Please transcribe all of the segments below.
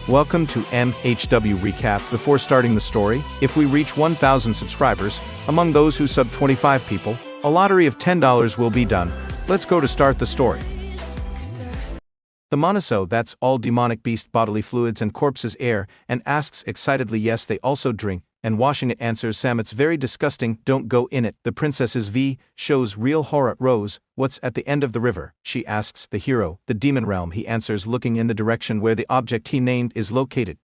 Welcome to MHW Recap. Before starting the story, if we reach 1,000 subscribers, among those who sub 25 people, a lottery of $10 will be done. Let's go to start the story. The Monaso, that's all demonic beast bodily fluids and corpses air, and asks excitedly yes they also drink, and washing it answers Sam it's very disgusting, don't go in it. The princess's V shows real horror. Rose, what's at the end of the river? She asks the hero. The demon realm, he answers looking in the direction where the object he named is located.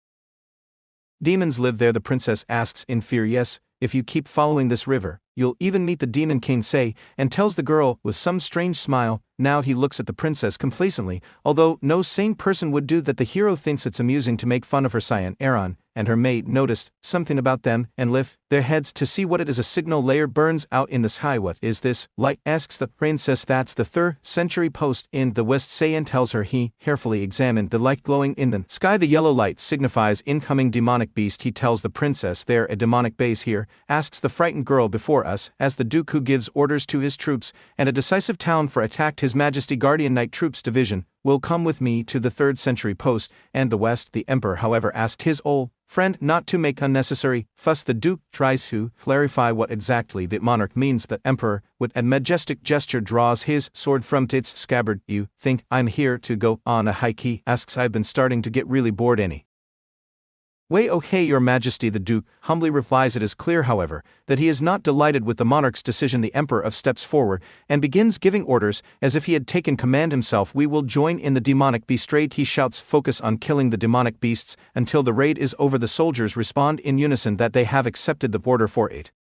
Demons live there, the princess asks in fear. Yes, if you keep following this river, you'll even meet the demon king say, and tells the girl with some strange smile. Now he looks at the princess complacently, although no sane person would do that. The hero thinks it's amusing to make fun of her. Cyan, Aaron, and her maid noticed something about them and lift their heads to see what it is. A signal layer burns out in the sky. What is this light? Asks the princess. That's the 3rd century post in the west. Cyan tells her he carefully examined the light glowing in the sky. The yellow light signifies incoming demonic beast. He tells the princess there a demonic base here. Asks the frightened girl before us as the duke who gives orders to his troops and a decisive town for attacked his majesty guardian knight troops division will come with me to the 3rd century post and the west. The emperor however asked his old friend not to make unnecessary fuss. The duke tries to clarify what exactly the monarch means. The emperor with a majestic gesture draws his sword from its scabbard. You think I'm here to go on a hike? He asks. I've been starting to get really bored any way. Okay, your majesty, the duke humbly replies. It is clear however that he is not delighted with the monarch's decision. The emperor steps forward and begins giving orders as if he had taken command himself. We will join in the demonic beast raid, he shouts. Focus on killing the demonic beasts until the raid is over. The soldiers respond in unison that they have accepted the order for it.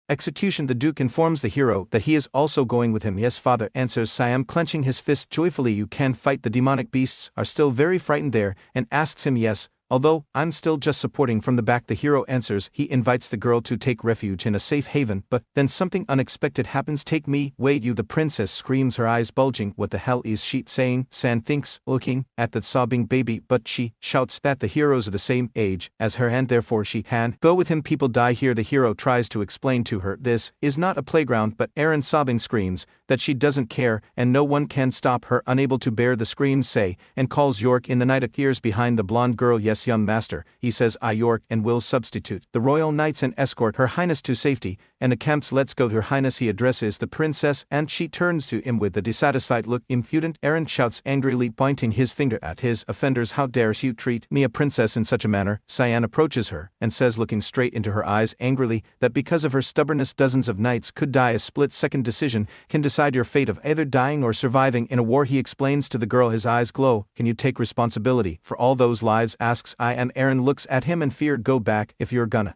Execution. The duke informs the hero that he is also going with him. Yes father, answers Siam clenching his fist joyfully. You can fight the demonic beasts are still very frightened there, and asks him yes, although I'm still just supporting from the back. The hero answers. He invites the girl to take refuge in a safe haven, but then something unexpected happens. Take me, wait you, the princess screams, her eyes bulging. What the hell is she saying? San thinks, looking at the sobbing baby, but she shouts that the heroes are the same age as her and therefore she can go with him. People die here. The hero tries to explain to her this is not a playground, but Aaron sobbing screams that she doesn't care and no one can stop her. Unable to bear the screams say and calls York. In the night appears behind the blonde girl. Yes young master, he says. I York and will substitute the royal knights and escort her highness to safety and the camps. Let's go. Her highness, he addresses the princess and she turns to him with a dissatisfied look. Impudent, Aaron shouts angrily, pointing his finger at his offenders. How dares you treat me, a princess, in such a manner? Cyan approaches her and says, looking straight into her eyes angrily, that because of her stubbornness dozens of knights could die. A split-second decision can decide your fate of either dying or surviving in a war. He explains to the girl, his eyes glow. Can you take responsibility for all those lives? Asks I, and Aaron looks at him in fear. Go back if you're gonna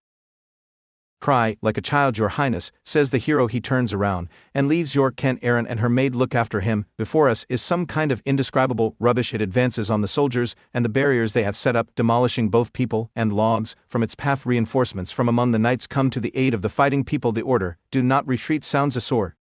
cry like a child, your highness, says the hero. He turns around and leaves York. Can Aaron and her maid look after him? Before us is some kind of indescribable rubbish. It advances on the soldiers and the barriers they have set up, demolishing both people and logs from its path. Reinforcements from among the knights come to the aid of the fighting people. The order, do not retreat, sounds. Asura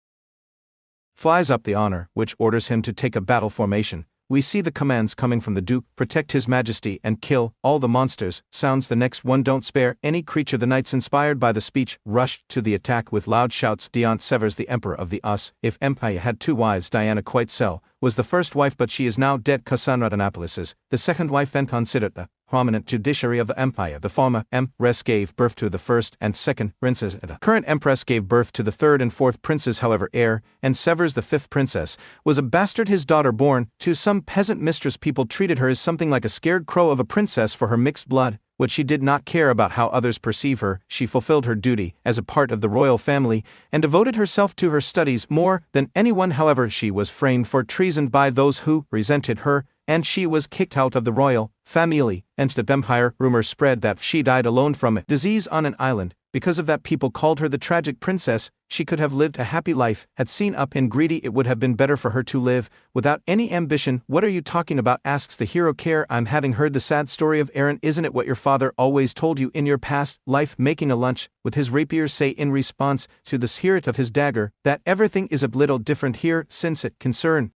flies up the honor, which orders him to take a battle formation. We see the commands coming from the duke, protect his majesty and kill all the monsters. Sounds the next one, don't spare any creature. The knights, inspired by the speech, rushed to the attack with loud shouts. Diant severs the emperor of the Us. If Empire had 2 wives, Diana Quetzal was the first wife, but she is now dead. Cassandra Danapolis is the second wife and considered the prominent judiciary of the empire. The former empress gave birth to the first and second princes. The current empress gave birth to the 3rd and 4th princes. However, heir and severs the 5th princess was a bastard, his daughter born to some peasant mistress. People treated her as something like a scared crow of a princess for her mixed blood, but she did not care about how others perceive her. She fulfilled her duty as a part of the royal family and devoted herself to her studies more than anyone. However, she was framed for treason by those who resented her, and she was kicked out of the royal family and the empire. Rumors spread that she died alone from a disease on an island. Because of that, people called her the tragic princess. She could have lived a happy life, had seen up and greedy. It would have been better for her to live without any ambition. What are you talking about? Asks the hero. Care, I'm having heard the sad story of Aaron. Isn't it what your father always told you in your past life? Making a lunch with his rapier, say in response to the spirit of his dagger that everything is a little different here since it concern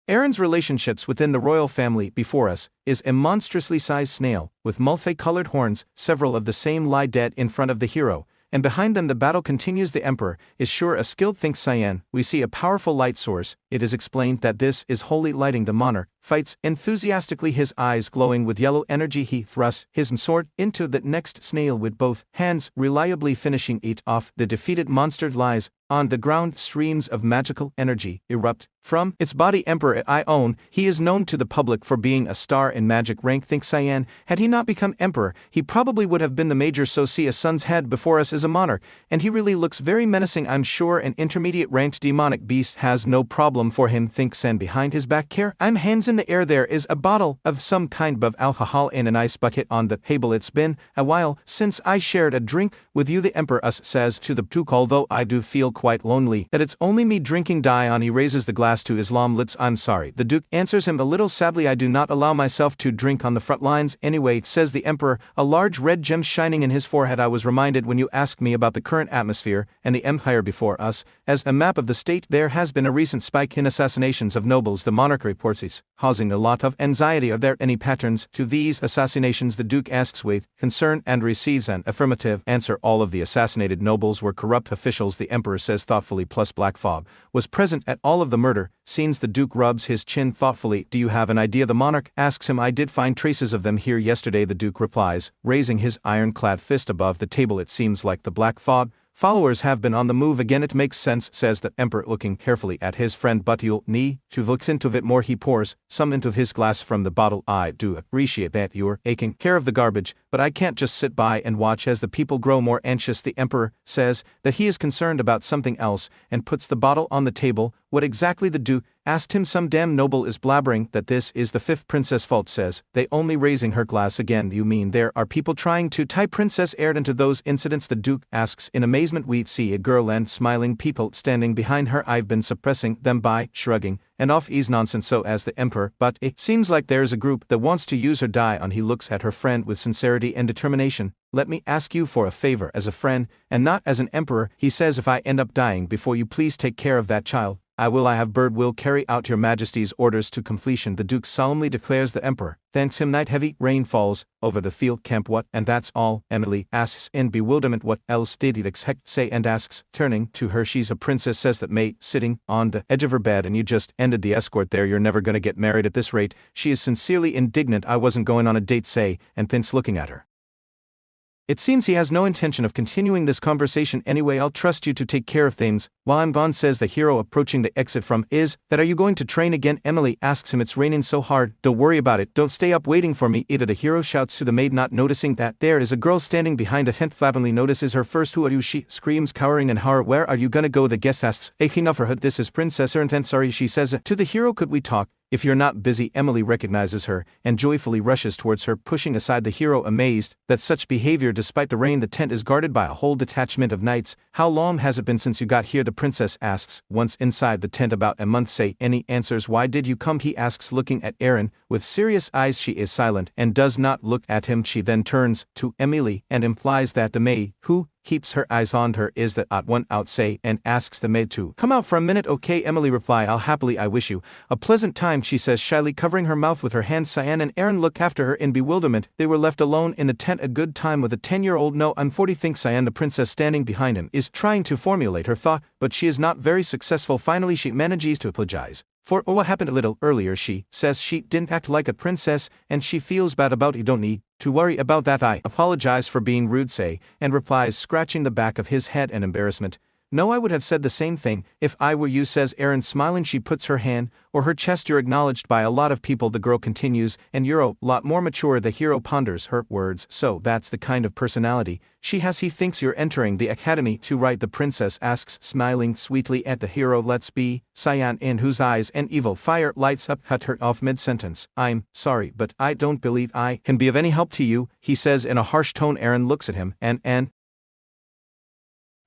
Aaron's relationships within the royal family. Before us is a monstrously sized snail with multicolored horns. Several of the same lie dead in front of the hero, and behind them the battle continues. The Emperor is sure a skilled, thinks Cyan. We see a powerful light source. It is explained that this is holy lighting. The monarch fights enthusiastically, his eyes glowing with yellow energy. He thrusts his sword into the next snail with both hands, reliably finishing it off. The defeated monster lies on the ground. Streams of magical energy erupt from its body. Emperor Ion, he is known to the public for being a star in magic rank, thinks Cyan. Had he not become emperor, he probably would have been the major. So see a son's head before us as a monarch, and he really looks very menacing. I'm sure an intermediate ranked demonic beast has no problem for him, thinks Sen. Behind his back, I'm hands in the air. There is a bottle of some kind of alcohol in an ice bucket on the table. It's been a while since I shared a drink with you, the Emperor says to the Duke. Although I do feel quite lonely that it's only me drinking. Dion, he raises the glass to Islam lips. I'm sorry, the Duke answers him a little sadly. I do not allow myself to drink on the front lines anyway, says the Emperor, a large red gem shining in his forehead. I was reminded when you asked me about the current atmosphere and the empire before us as a map of the state. There has been a recent spike in assassinations of nobles, the monarch reports, is causing a lot of anxiety. Are there any patterns to these assassinations? The Duke asks with concern and receives an affirmative answer. All of the assassinated nobles were corrupt officials, the Emperor says thoughtfully, plus Black Fog was present at all of the murder scenes. The Duke rubs his chin thoughtfully. Do you have an idea? The monarch asks him. I did find traces of them here yesterday, the Duke replies, raising his ironclad fist above the table. It seems like the Black Fog followers have been on the move again. It makes sense, says the Emperor, looking carefully at his friend, but you'll need to look into it more. He pours some into his glass from the bottle. I do appreciate that you're taking care of the garbage, but I can't just sit by and watch as the people grow more anxious. The Emperor says that he is concerned about something else and puts the bottle on the table. What exactly? The Duke asked him. Some damn noble is blabbering that this is the fifth princess fault, says they, only raising her glass again. You mean there are people trying to tie Princess Aeryn into those incidents? The Duke asks in amazement. We see a girl and smiling people standing behind her. I've been suppressing them by shrugging and off ease nonsense, so as the Emperor, but it seems like there's a group that wants to use her. Dion, he looks at her friend with sincerity and determination. Let me ask you for a favor as a friend and not as an emperor, he says. If I end up dying before you, please take care of that child. I will. I have bird will carry out your majesty's orders to completion, the Duke solemnly declares. The Emperor thanks him. Night. Heavy rain falls over the field camp. What, and that's all? Emily asks in bewilderment. What else did he say? And asks, turning to her. She's a princess, says that mate, sitting on the edge of her bed, and you just ended the escort there. You're never gonna get married at this rate. She is sincerely indignant. I wasn't going on a date, say, and thinks looking at her. It seems he has no intention of continuing this conversation anyway. I'll trust you to take care of things while I'm gone, says the hero, approaching the exit from. Is that, are you going to train again? Emily asks him. It's raining so hard. Don't worry about it. Don't stay up waiting for me. Ida, the hero, shouts to the maid, not noticing that there is a girl standing behind a tent. Flappingly notices her first. Who are you? She screams, cowering in horror. Where are you gonna go? The guest asks, aching off her hood. This is Princess Aeryn. Sorry, she says to the hero. Could we talk? If you're not busy. Emily recognizes her and joyfully rushes towards her, pushing aside the hero, amazed that such behavior. Despite the rain, the tent is guarded by a whole detachment of knights. How long has it been since you got here? The princess asks. Once inside the tent, about a month, say. Any answers? Why did you come? He asks, looking at Aeryn with serious eyes. She is silent and does not look at him. She then turns to Emily and implies that the maid, who keeps her eyes on her, is the odd one out, say, and asks the maid to come out for a minute. Okay, Emily reply. I'll happily. I wish you a pleasant time, she says shyly, covering her mouth with her hand. Cyan and Aeryn look after her in bewilderment. They were left alone in the tent. A good time with a 10-year-old. No, I'm 40, thinks Cyan. The princess, standing behind him, is trying to formulate her thought, but she is not very successful. Finally, she manages to apologize for what happened a little earlier. She says she didn't act like a princess and she feels bad about it. You don't need to worry about that. I apologize for being rude, say, and replies, scratching the back of his head in embarrassment. No, I would have said the same thing if I were you, says Aeryn, smiling. She puts her hand or her chest. You're acknowledged by a lot of people, the girl continues, and you're a lot more mature. The hero ponders her words. So that's the kind of personality she has. He thinks you're entering the academy to write? The princess asks, smiling sweetly at the hero. Let's be. Cyan, in whose eyes an evil fire lights up, cut her off mid-sentence. I'm sorry, but I don't believe I can be of any help to you, he says in a harsh tone. Aeryn looks at him and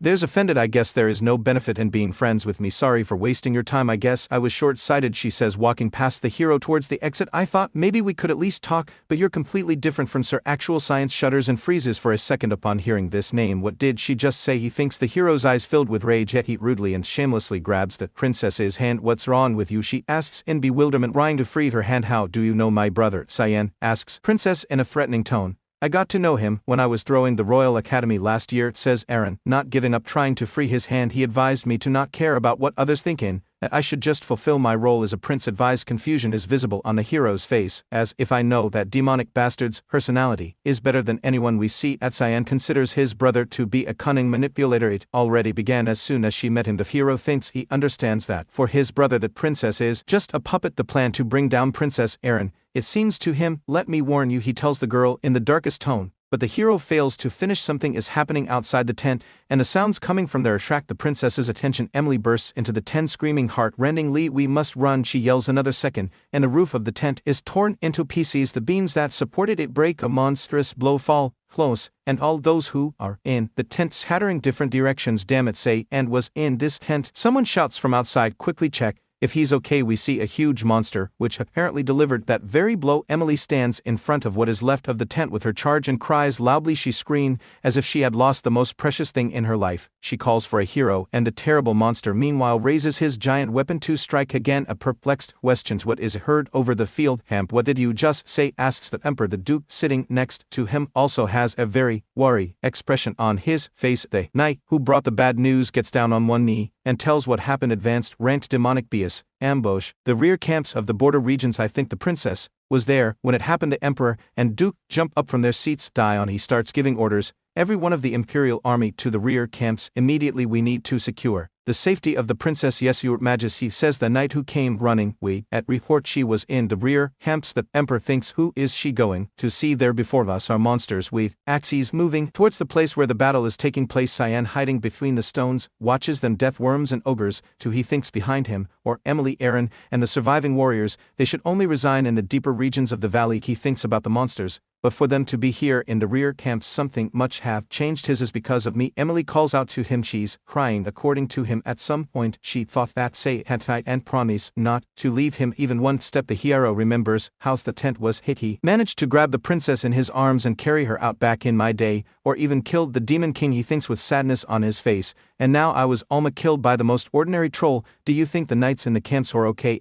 there's offended. I guess there is no benefit in being friends with me. Sorry for wasting your time. I guess I was short-sighted, she says, walking past the hero towards the exit. I thought maybe we could at least talk, but you're completely different from Sir. Actual Science shudders and freezes for a second upon hearing this name. What did she just say? He thinks. The hero's eyes filled with rage, yet he rudely and shamelessly grabs the princess's hand. What's wrong with you? She asks in bewilderment, trying to free her hand. How do you know my brother? Cyan asks princess in a threatening tone. I got to know him when I was throwing the Royal Academy last year, says Aaron, not giving up trying to free his hand. He advised me to not care about what others think that I should just fulfill my role as a prince. Advised. Confusion is visible on the hero's face, as if I know that demonic bastard's personality is better than anyone we see at. Cyan considers his brother to be a cunning manipulator. It already began as soon as she met him. The hero thinks he understands that for his brother the princess is just a puppet. The plan to bring down Princess Aaron, it seems to him. Let me warn you, he tells the girl in the darkest tone. But the hero fails to finish. Something is happening outside the tent, and the sounds coming from there attract the princess's attention. Emily bursts into the tent screaming heart-rendingly, "We must run," she yells. Another second, and the roof of the tent is torn into pieces. The beams that supported it break. A monstrous blow fall close, and all those who are in the tent scattering different directions. Damn it, say, and was in this tent? Someone shouts from outside. Quickly check if he's okay. We see a huge monster, which apparently delivered that very blow. Emily stands in front of what is left of the tent with her charge and cries loudly. She screamed as if she had lost the most precious thing in her life. She calls for a hero, and the terrible monster meanwhile raises his giant weapon to strike again. A perplexed questions what is heard over the field. "Hamp, what did you just say?" asks the emperor. The duke sitting next to him also has a very worried expression on his face. The knight who brought the bad news gets down on one knee and tells what happened. Advanced ranked demonic bias ambush the rear camps of the border regions. I think the princess was there when it happened. The emperor and duke jump up from their seats. Dion, he starts giving orders, every one of the imperial army to the rear camps immediately. We need to secure the safety of the princess. Yes, your majesty, says the knight who came running. We at report she was in the rear camps. The emperor thinks, who is she going to see there? Before us are monsters with axes moving towards the place where the battle is taking place. Cyan, hiding between the stones, watches them. Death worms and ogres too, he thinks. Behind him or Emily, Aaron, and the surviving warriors. They should only resign in the deeper regions of the valley. He thinks about the monsters, but for them to be here in the rear camps, something much have changed. His is because of me. Emily calls out to him. She's crying. According to him, at some point she thought that say had tight and promise not to leave him even one step. The hero remembers how the tent was hit. He managed to grab the princess in his arms and carry her out back in my day, or even killed the demon king. He thinks with sadness on his face, and now I was almost killed by the most ordinary troll. Do you think the knights in the camps are okay?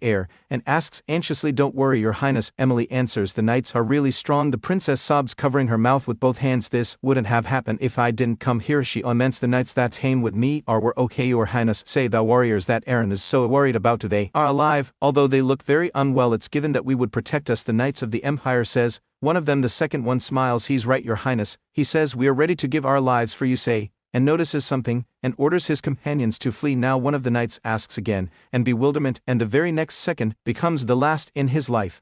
And asks anxiously. Don't worry, your highness. Emily answers, the knights are really strong. The princess sobs, covering her mouth with both hands. This wouldn't have happened if I didn't come here. She laments. The knights that came with me were okay, your highness. Say the warriors that Aaron is so worried about, they are alive, although they look very unwell. It's given that we would protect us. The knights of the empire, says one of them. The second one smiles. He's right, your highness. He says we are ready to give our lives for you, say, and notices something, and orders his companions to flee. Now one of the knights asks again, and bewilderment, and the very next second becomes the last in his life.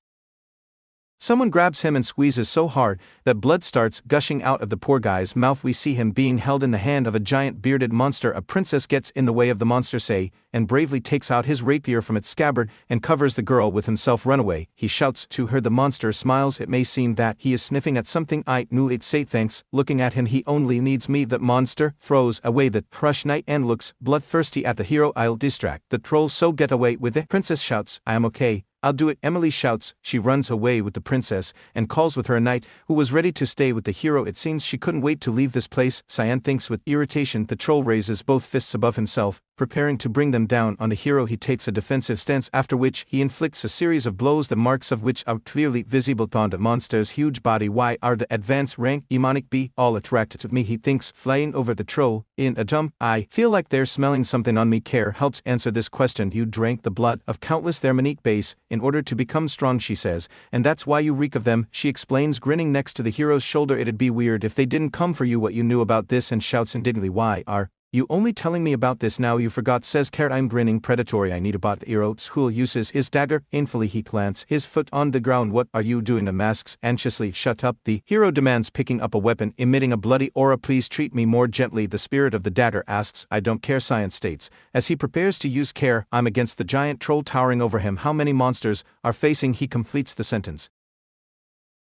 Someone grabs him and squeezes so hard that blood starts gushing out of the poor guy's mouth. We see him being held in the hand of a giant bearded monster. A princess gets in the way of the monster, say, and bravely takes out his rapier from its scabbard and covers the girl with himself. Run away, he shouts to her. The monster smiles. It may seem that he is sniffing at something. I knew it, say, thanks. Looking at him, he only needs me. The monster throws away the crushed knight and looks bloodthirsty at the hero. I'll distract the troll, so get away with it. Princess shouts, I am okay, I'll do it. Emily shouts. She runs away with the princess and calls with her a knight who was ready to stay with the hero. It seems she couldn't wait to leave this place. Cyan thinks with irritation. The troll raises both fists above himself, preparing to bring them down on the hero. He takes a defensive stance, after which he inflicts a series of blows, the marks of which are clearly visible on the monster's huge body. Why are the advanced rank demonic be all attracted to me? He thinks, flying over the troll in a jump. I feel like they're smelling something on me. Care helps answer this question. You drank the blood of countless their manic base in order to become strong, she says, and that's why you reek of them, she explains, grinning next to the hero's shoulder. It'd be weird if they didn't come for you. What you knew about this? And shouts indignantly, why are you only telling me about this now? You forgot, says Carrot. I'm grinning predatory. I need about the hero. School uses his dagger. Painfully he plants his foot on the ground. What are you doing? The masks anxiously. Shut up, the hero demands, picking up a weapon emitting a bloody aura. Please treat me more gently, the spirit of the dagger asks. I don't care, Science states, as he prepares to use care. I'm against the giant troll towering over him. How many monsters are facing? He completes the sentence.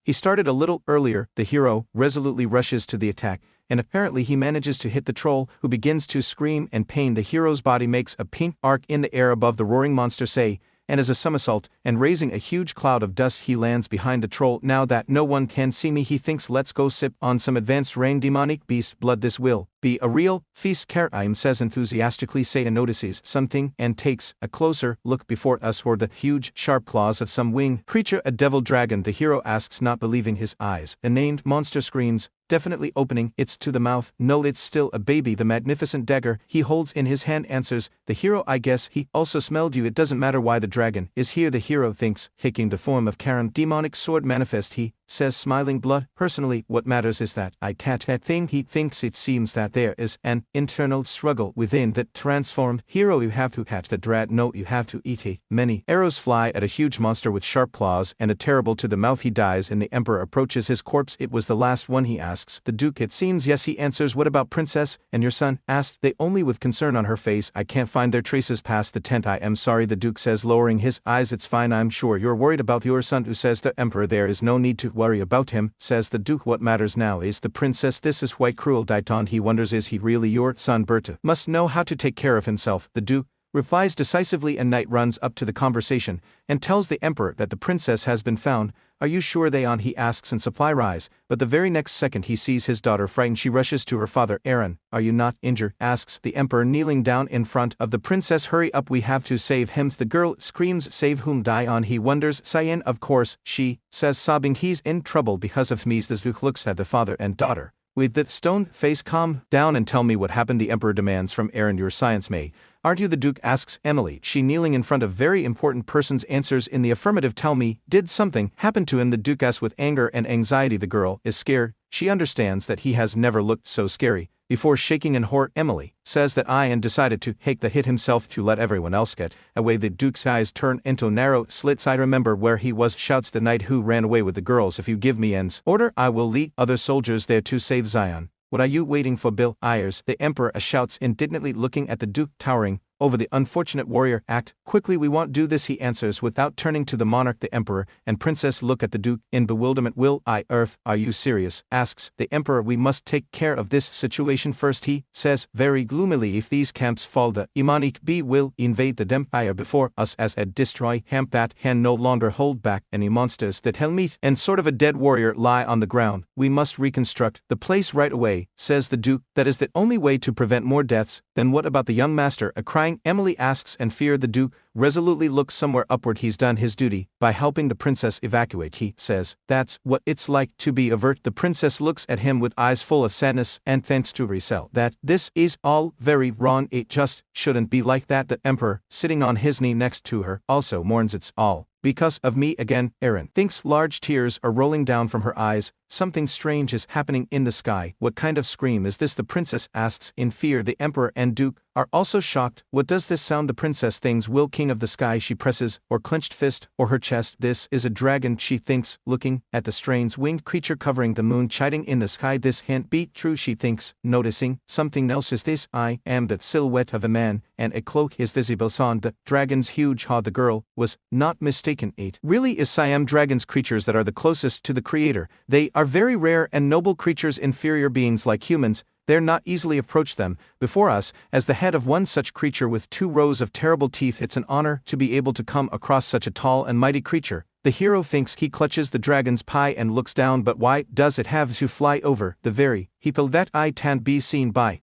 He started a little earlier. The hero resolutely rushes to the attack, and apparently he manages to hit the troll, who begins to scream in pain. The hero's body makes a pink arc in the air above the roaring monster, say, and as a somersault, and raising a huge cloud of dust, he lands behind the troll. Now that no one can see me, he thinks, let's go sip on some advanced rain demonic beast blood. This will be a real feast. Karim says enthusiastically. Saya notices something and takes a closer look before us or the huge sharp claws of some winged creature, a devil dragon. The hero asks, not believing his eyes. A named monster screams, definitely opening its to the mouth. No, it's still a baby. The magnificent dagger he holds in his hand answers. The hero, I guess he also smelled you. It doesn't matter why the dragon is here. The hero thinks, taking the form of Karim. Demonic sword manifest, he says, smiling. Blood. Personally, what matters is that I catch that thing. He thinks it seems that there is an internal struggle within that transformed hero. You have to catch the dread. No, you have to eat it. Many arrows fly at a huge monster with sharp claws and a terrible to the mouth. He dies and the emperor approaches his corpse. It was the last one, he asks. The duke, it seems. Yes, he answers. What about princess and your son? Asked they, only with concern on her face. I can't find their traces past the tent. I am sorry, the duke says, lowering his eyes. It's fine, I'm sure you're worried about your son. Who says the emperor, there is no need to worry about him, says the duke. What matters now is the princess. This is quite cruel, Daiton. He wonders, is he really your son? Berta must know how to take care of himself, the duke replies decisively. And Knight runs up to the conversation and tells the emperor that the princess has been found. Are you sure they on? He asks, and supply rise, but the very next second he sees his daughter frightened. She rushes to her father. Aaron, are you not injured? Asks the emperor, kneeling down in front of the princess. Hurry up, we have to save him. The girl screams, save whom? Dion, he wonders. Cyan, of course, she says, sobbing. He's in trouble because of me. The duke looks at the father and daughter with the stone face. Calm down and tell me what happened, the emperor demands from Aaron. Your science may. Aren't you? The duke asks Emily. She, kneeling in front of very important persons, answers in the affirmative. Tell me, did something happen to him? The duke asks with anger and anxiety. The girl is scared. She understands that he has never looked so scary before. Shaking in horror, Emily says that Ian decided to take the hit himself to let everyone else get away. The duke's eyes turn into narrow slits. I remember where he was, shouts the knight who ran away with the girls. If you give me N's order, I will lead other soldiers there to save Zion. What are you waiting for, Bill Ayers? The emperor shouts indignantly, looking at the duke towering over the unfortunate warrior. Act quickly, we won't do this, he answers without turning to the monarch. The emperor and princess look at the duke in bewilderment. Will I? Earth, are you serious? Asks the emperor. We must take care of this situation first, he says very gloomily. If these camps fall, the Imanic B will invade the empire before us as a destroy camp that can no longer hold back any monsters. That Helmut and sort of a dead warrior lie on the ground. We must reconstruct the place right away, says the duke. That is the only way to prevent more deaths. Then what about the young master? A crying Emily asks, and fear. The duke resolutely looks somewhere upward. He's done his duty by helping the princess evacuate, he says. That's what it's like to be avert. The princess looks at him with eyes full of sadness and thanks to herself that this is all very wrong. It just shouldn't be like that. The emperor, sitting on his knee next to her, also mourns. It's all because of me again. Aaron thinks large tears are rolling down from her eyes. Something strange is happening in the sky. What kind of scream is this? The princess asks in fear. The emperor and duke are also shocked. What does this sound? The princess thinks, will king of the sky. She presses or clenched fist or her chest. This is a dragon, she thinks, looking at the strange winged creature covering the moon, chiding in the sky. This can't be true, she thinks, noticing something else. Is this? I am the silhouette of a man, and a cloak is visible on the dragon's huge jaw. The girl was not mistaken. It really is Siam dragons, creatures that are the closest to the creator. They are very rare and noble creatures, inferior beings like humans. They're not easily approach them. Before us, as the head of one such creature with 2 rows of terrible teeth, it's an honor to be able to come across such a tall and mighty creature. The hero thinks. He clutches the dragon's pie and looks down. But why does it have to fly over the very people that I can't be seen by?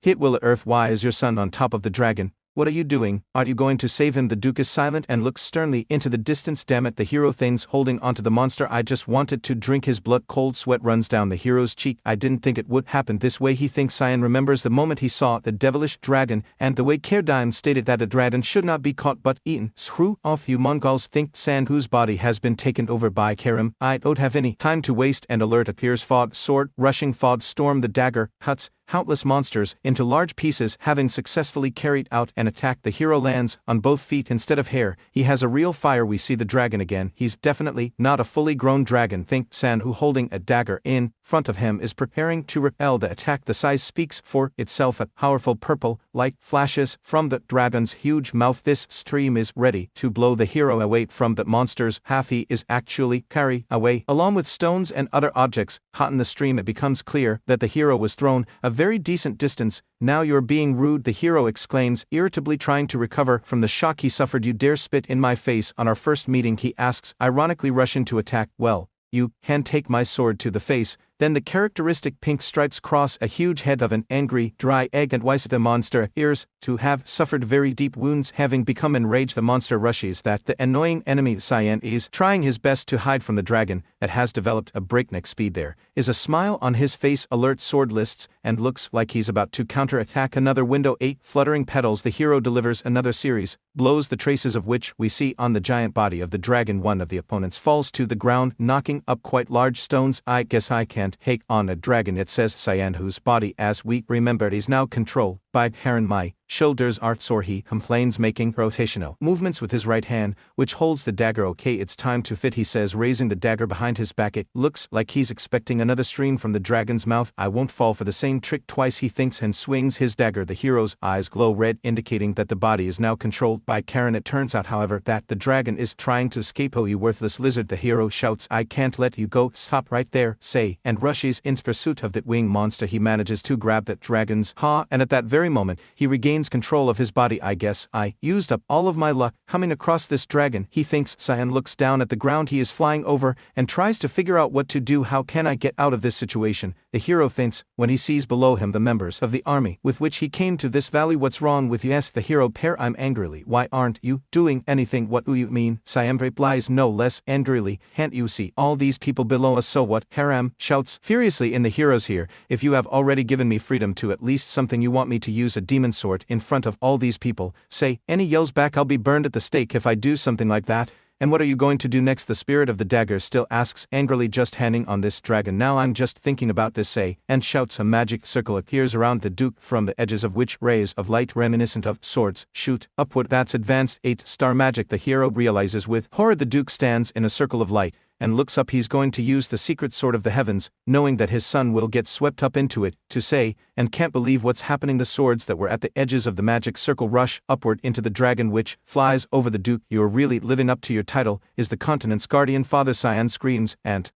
Hit will earth. Why is your son on top of the dragon? What are you doing? Aren't you going to save him? The duke is silent and looks sternly into the distance. Damn it, the hero thinks, holding onto the monster. I just wanted to drink his blood. Cold sweat runs down the hero's cheek. I didn't think it would happen this way, he thinks. Cyan remembers the moment he saw the devilish dragon, and the way Kerdim stated that the dragon should not be caught but eaten. Screw off, you Mongols, think Sand, whose body has been taken over by Karim. I don't have any time to waste. And alert appears. Fog sword, rushing fog storm. The dagger cuts countless monsters into large pieces. Having successfully carried out an attack, the hero lands on both feet instead of hair. He has a real fire. We see the dragon again. He's definitely not a fully grown dragon. Think San, who holding a dagger in front of him is preparing to repel the attack. The size speaks for itself. A powerful purple light flashes from the dragon's huge mouth. This stream is ready to blow the hero away from the monsters. Half he is actually carried away along with stones and other objects caught in the stream. It becomes clear that the hero was thrown a very decent distance. Now you're being rude, the hero exclaims, irritably trying to recover from the shock he suffered. You dare spit in my face on our first meeting, he asks, ironically rushing to attack. Well, you can take my sword to the face. Then the characteristic pink stripes cross a huge head of an angry, dry egg and wise the monster appears to have suffered very deep wounds. Having become enraged, the monster rushes that the annoying enemy Cyan is trying his best to hide from the dragon that has developed a breakneck speed. There is a smile on his face, alert sword lists, and looks like he's about to counterattack. Another window 8 fluttering petals. The hero delivers another series, blows the traces of which we see on the giant body of the dragon. One of the opponents falls to the ground, knocking up quite large stones. I guess I can't take on a dragon, it says Cyan, whose body, as we remembered, is now controlled by Heron. My shoulders are sore, he complains, making rotational movements with his right hand, which holds the dagger. Okay, it's time to fit, he says, raising the dagger behind his back. It looks like he's expecting another stream from the dragon's mouth. I won't fall for the same trick twice, he thinks, and swings his dagger. The hero's eyes glow red, indicating that the body is now controlled by Karen. It turns out, however, that the dragon is trying to escape. Oh, you worthless lizard, the hero shouts, I can't let you go. Stop right there, say, and rushes in pursuit of that winged monster. He manages to grab that dragon's paw, and at that very moment, he regains control of his body. I guess I used up all of my luck coming across this dragon, he thinks. Cyan looks down at the ground he is flying over and tries to figure out what to do. How can I get out of this situation? The hero thinks when he sees below him the members of the army with which he came to this valley. What's wrong with you? Asks the hero pair. I'm angrily. Why aren't you doing anything? What do you mean? Cyan replies no less angrily. Can't you see all these people below us? So what? Haram shouts furiously in the hero's ear. If you have already given me freedom to at least something, you want me to use a demon sword in front of all these people, say, and he yells back, I'll be burned at the stake if I do something like that. And what are you going to do next? The spirit of the dagger still asks angrily, just handing on this dragon. Now I'm just thinking about this, say, and shouts. A magic circle appears around the duke, from the edges of which rays of light reminiscent of swords shoot upward. That's advanced 8-star magic, the hero realizes with horror. The duke stands in a circle of light and looks up. He's going to use the secret sword of the heavens, knowing that his son will get swept up into it, to say, and can't believe what's happening. The swords that were at the edges of the magic circle rush upward into the dragon, which flies over the duke. You're really living up to your title, is the continent's guardian. Father Cyan screams, and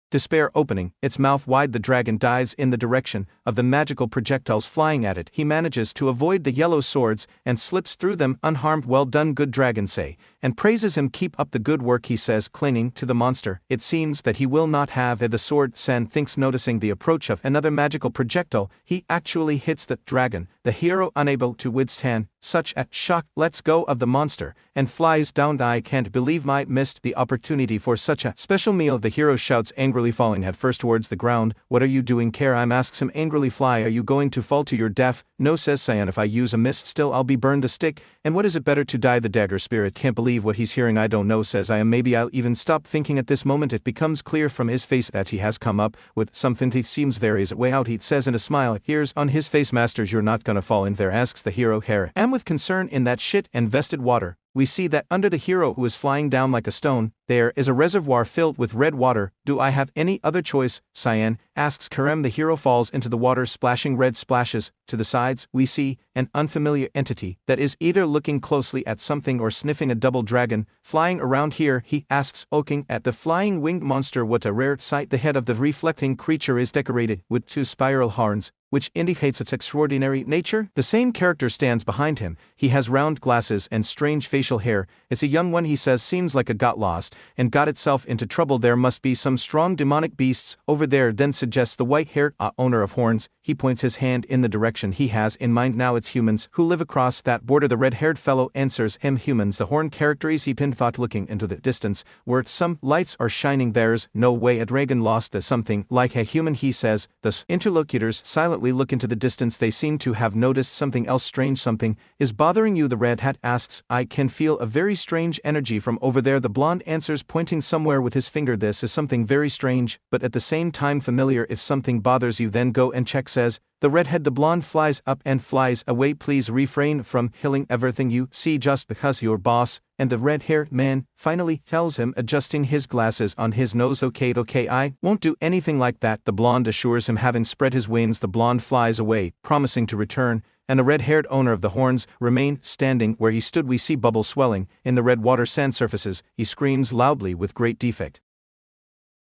despair opening its mouth wide, the dragon dives in the direction of the magical projectiles flying at it. He manages to avoid the yellow swords and slips through them unharmed. Well done, good dragon, say, and praises him. Keep up the good work, he says, clinging to the monster. It seems that he will not have the sword. San thinks, noticing the approach of another magical projectile. He actually hits the dragon. The hero, unable to withstand such a shock, lets go of the monster and flies down. I can't believe I missed the opportunity for such a special meal, the hero shouts angrily, falling headfirst towards the ground. What are you doing, Karam? Asks him angrily. Fly, are you going to fall to your death? No, says Cyan, if I use a miss still I'll be burned. The stick, and what is it, better to die? The dagger spirit can't believe what he's hearing. I don't know, says I am. Maybe I'll even stop thinking. At this moment it becomes clear from his face that he has come up with something. He seems there is a way out, he says, and a smile appears on his face. Masters, you're not gonna fall in there? Asks the hero. Hair am with concern in that shit and vested water. We see that under the hero, who is flying down like a stone, there is a reservoir filled with red water. Do I have any other choice? Cyan asks Karem. The hero falls into the water, splashing red splashes. To the sides, we see an unfamiliar entity that is either looking closely at something or sniffing. A double dragon flying around here, he asks, looking at the flying winged monster. What a rare sight. The head of the reflecting creature is decorated with 2 spiral horns, which indicates its extraordinary nature. The same character stands behind him. He has round glasses and strange facial hair. It's a young one, he says, seems like it got lost and got itself into trouble. There must be some strong demonic beasts over there, then suggests the white-haired owner of horns. He points his hand in the direction he has in mind. Now it's humans who live across that border. The red-haired fellow answers him. Humans, the horn character is he thought, looking into the distance where some lights are shining. There's no way a dragon lost to something like a human, he says. The interlocutors silently look into the distance. They seem to have noticed something else strange. Something is bothering you, the red hat asks. I can feel a very strange energy from over there, the blonde answers, pointing somewhere with his finger. This is something very strange, but at the same time familiar. If something bothers you, then go and check, says the redhead. The blonde flies up and flies away. Please refrain from killing everything you see just because you're boss. And the red-haired man finally tells him, adjusting his glasses on his nose. Okay, I won't do anything like that, the blonde assures him. Having spread his wings, the blonde flies away, promising to return, and the red-haired owner of the horns remained standing where he stood. We see bubbles swelling in the red water sand surfaces. He screams loudly with great defect.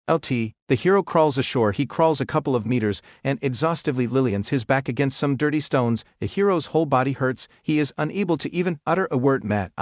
The The hero crawls ashore. He crawls a couple of meters, and exhaustively lilians his back against some dirty stones. The hero's whole body hurts. He is unable to even utter a word. Matt,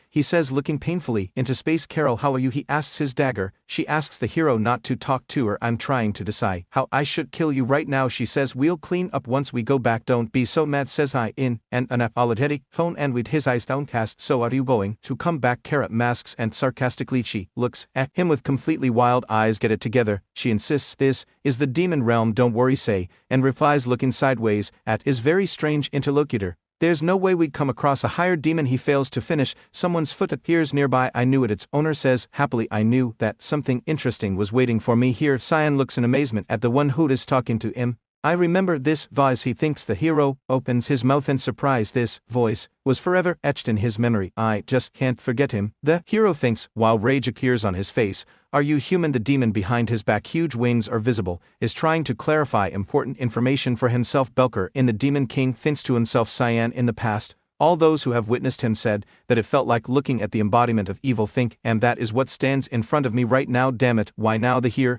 he says, looking painfully into space. Carol, how are you? He asks his dagger. She asks the hero not to talk to her. I'm trying to decide how I should kill you right now. She says, we'll clean up once we go back. Don't be so mad, says I, in an unapologetic tone and with his eyes downcast. So are you going to come back? Kara masks and sarcastically she looks at him with completely wild eyes. Get it together, she insists. This is the demon realm, don't worry, say, and replies looking sideways at his very strange interlocutor. There's no way we'd come across a higher demon. He fails to finish. Someone's foot appears nearby. I knew it, its owner says happily. I knew that something interesting was waiting for me here. Cyan looks in amazement at the one who is talking to him. I remember this voice, he thinks. The hero opens his mouth in surprise. This voice was forever etched in his memory. I just can't forget him, the hero thinks, while rage appears on his face. Are you human? The demon behind his back, huge wings are visible, is trying to clarify important information for himself. Belker in the Demon King thinks to himself. Cyan, in the past, all those who have witnessed him said that it felt like looking at the embodiment of evil. Think, and that is what stands in front of me right now. Damn it, why now? The hero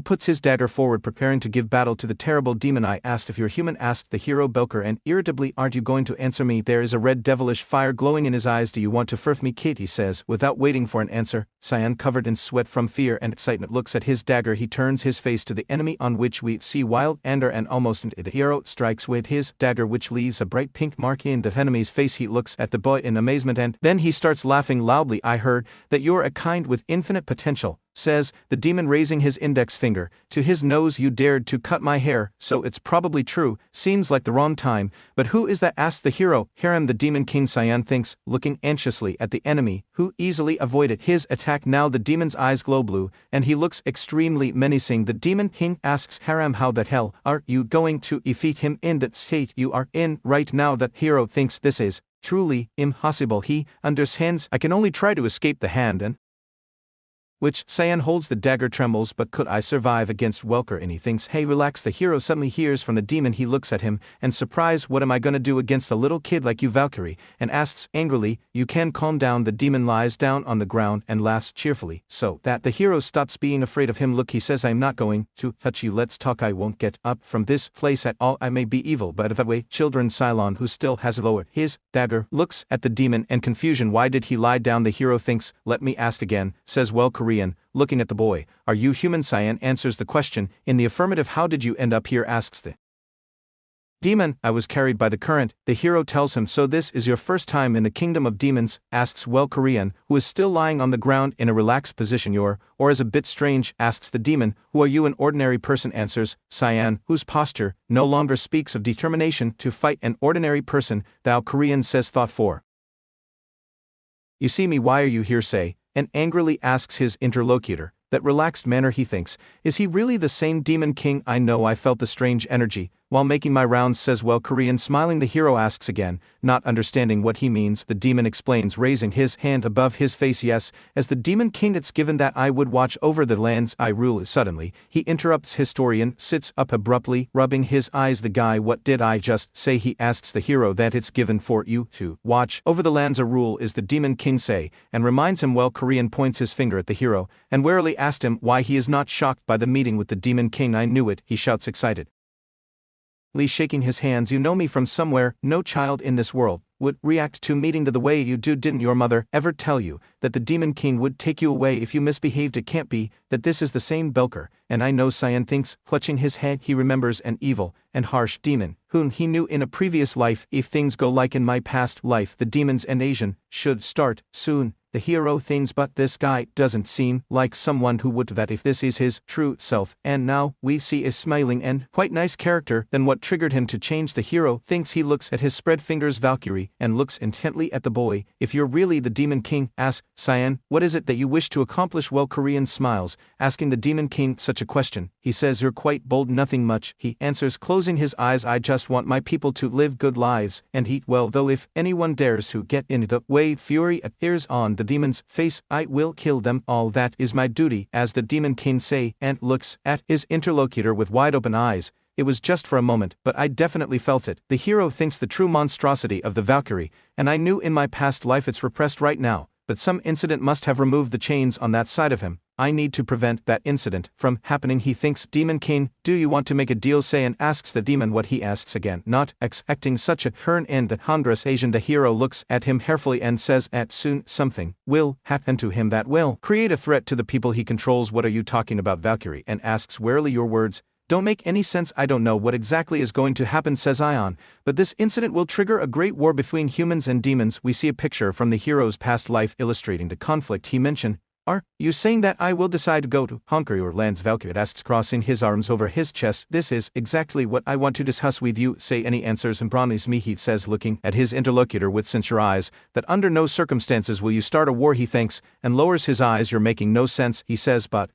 puts his dagger forward, preparing to give battle to the terrible demon. I asked if you're human, asked the hero Belker, and irritably, aren't you going to answer me? There is a red devilish fire glowing in his eyes. Do you want to furth me, kid? He says, without waiting for an answer. Cyan, covered in sweat from fear and excitement, looks at his dagger. He turns his face to the enemy, on which we see wild anger and almost into the hero strikes with his dagger, which leaves a bright pink mark in the enemy's face. He looks at the boy in amazement, and then he starts laughing loudly. I heard that you're a kind with infinite potential, says the demon, raising his index finger to his nose. You dared to cut my hair, so it's probably true. Seems like the wrong time, but who is that? Asked the hero. Harem, the Demon King, Cyan thinks, looking anxiously at the enemy, who easily avoided his attack. Now the demon's eyes glow blue, and he looks extremely menacing. The Demon King asks Harem, how the hell are you going to defeat him in that state you are in right now? The hero thinks this is truly impossible. He understands. I can only try to escape the hand and which Cyan holds. The dagger trembles, but could I survive against Welker? And he thinks, hey, relax. The hero suddenly hears from the demon. He looks at him, and surprised, what am I gonna do against a little kid like you, Valkyrie? And asks angrily, you can calm down. The demon lies down on the ground and laughs cheerfully, so that the hero stops being afraid of him. Look, he says, I'm not going to touch you. Let's talk. I won't get up from this place at all. I may be evil, but that way. Children. Cylon, who still has lowered his dagger, looks at the demon in confusion. Why did he lie down? The hero thinks, let me ask again, says Korean, looking at the boy. Are you human? Cyan answers the question in the affirmative. How did you end up here? Asks the demon. I was carried by the current. The hero tells him, so this is your first time in the kingdom of demons? Asks Korean, who is still lying on the ground in a relaxed position. Or is a bit strange? Asks the demon. Who are you? An ordinary person, answers Cyan, whose posture no longer speaks of determination to fight. An ordinary person, thou? Korean says, thought for you see me. Why are you here? Say, and angrily asks his interlocutor. That relaxed manner, he thinks, is he really the same Demon King? I know, I felt the strange energy while making my rounds, says Korean, smiling. The hero asks again, not understanding what he means. The demon explains, raising his hand above his face. Yes, as the Demon King, it's given that I would watch over the lands I rule. Suddenly, he interrupts. Historian sits up abruptly, rubbing his eyes. The guy, what did I just say? He asks the hero. That it's given for you to watch over the lands I rule, is the Demon King say, and reminds him. Korean points his finger at the hero, and warily asked him why he is not shocked by the meeting with the Demon King. I knew it, he shouts excitedly, shaking his hands. You know me from somewhere. No child in this world would react to meeting the way you do. Didn't your mother ever tell you that the Demon King would take you away if you misbehaved? It can't be that this is the same Belker. And I know, Cyan thinks, clutching his head. He remembers an evil and harsh demon whom he knew in a previous life. If things go like in my past life, the demons and Asian should start soon. The hero thinks, but this guy doesn't seem like someone who would that if this is his true self. And now we see a smiling and quite nice character. Then what triggered him to change? The hero thinks. He looks at his spread fingers, Valkyrie, and looks intently at the boy. If you're really the Demon King, asks Cyan, what is it that you wish to accomplish? Korean smiles, asking the Demon King such a question. He says, you're quite bold. Nothing much, he answers, closing his eyes. I just want my people to live good lives and eat well, though if anyone dares to get in the way, fury appears on the demon's face. I will kill them all. That is my duty, as the Demon King say, and looks at his interlocutor with wide open eyes. It was just for a moment, but I definitely felt it. The hero thinks the true monstrosity of the Valkyrie, and I knew in my past life it's repressed right now, but some incident must have removed the chains on that side of him. I need to prevent that incident from happening. He thinks, Demon King, do you want to make a deal? Saiyan asks the demon what he asks again, not expecting such a turn in the Honduras Asian. The hero looks at him carefully and says, at soon something will happen to him that will create a threat to the people he controls. What are you talking about? Valkyrie and asks, warily, your words don't make any sense. I don't know what exactly is going to happen, says Ion, but this incident will trigger a great war between humans and demons. We see a picture from the hero's past life illustrating the conflict he mentioned. Are you saying that I will decide to go to Hungary or lands? Valkyrie asks, crossing his arms over his chest. This is exactly what I want to discuss with you. Say any answers and promise me, he says, looking at his interlocutor with sincere eyes, that under no circumstances will you start a war. He thinks and lowers his eyes. You're making no sense, he says, but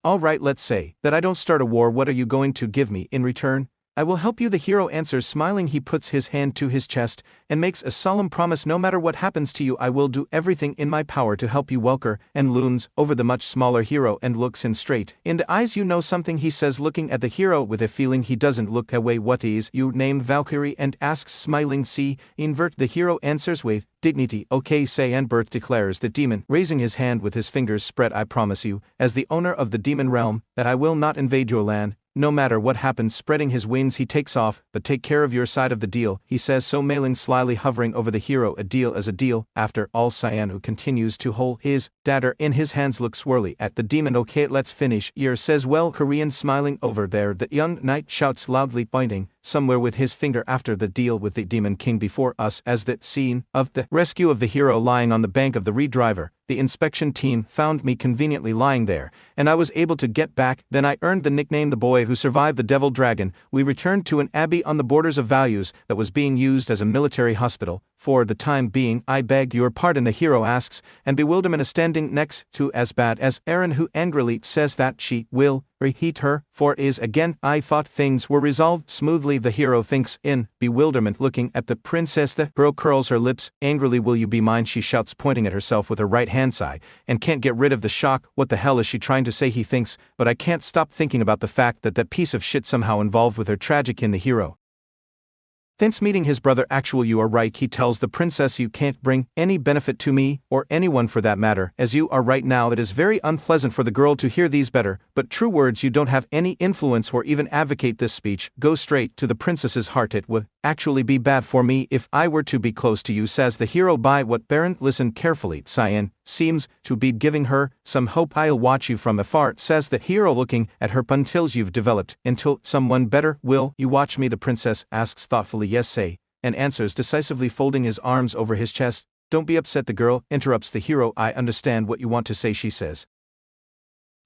all right, let's say that I don't start a war. What are you going to give me in return? I will help you, the hero answers, smiling. He puts his hand to his chest and makes a solemn promise. No matter what happens to you, I will do everything in my power to help you. Welker and loons over the much smaller hero and looks him straight in the eyes. You know something, he says, looking at the hero with a feeling he doesn't look away. What is you named Valkyrie? And asks, smiling. See, invert, the hero answers with dignity. Okay, say, and Bert declares the demon, raising his hand with his fingers spread. I promise you, as the owner of the demon realm, that I will not invade your land. No matter what happens. Spreading his wings he takes off, but take care of your side of the deal, he says, so mailing slyly hovering over the hero. A deal is a deal, after all. Cyan, who continues to hold his dagger in his hands, looks swirly at the demon. Okay, let's finish. Ear says, well, Korean, smiling over there. The young knight shouts loudly, pointing somewhere with his finger after the deal with the Demon King before us. As the scene of the rescue of the hero lying on the bank of the Reed Driver, the inspection team found me conveniently lying there, and I was able to get back. Then I earned the nickname the boy who survived the Devil Dragon. We returned to an abbey on the borders of values that was being used as a military hospital. For the time being, I beg your pardon, the hero asks, and bewilderment is standing next to as bad as Aaron, who angrily says that she will reheat her, for is again. I thought things were resolved smoothly, the hero thinks in bewilderment, looking at the princess. The girl curls her lips angrily. Will you be mine? She shouts, pointing at herself with her right hand side, and can't get rid of the shock. What the hell is she trying to say? He thinks, but I can't stop thinking about the fact that that piece of shit somehow involved with her. Tragic. In the hero thence meeting his brother. Actual, you are right, he tells the princess, you can't bring any benefit to me, or anyone for that matter, as you are right now. It is very unpleasant for the girl to hear these better, but true words. You don't have any influence or even advocate. This speech goes straight to the princess's heart. It would actually be bad for me if I were to be close to you, says the hero. By what, Baron? Listen carefully. Cyan seems to be giving her some hope. I'll watch you from afar, says the hero, looking at her, until you've developed into someone better. Will you watch me? The princess asks thoughtfully. Yes, say, and answers decisively, folding his arms over his chest. Don't be upset, the girl interrupts the hero. I understand what you want to say, she says,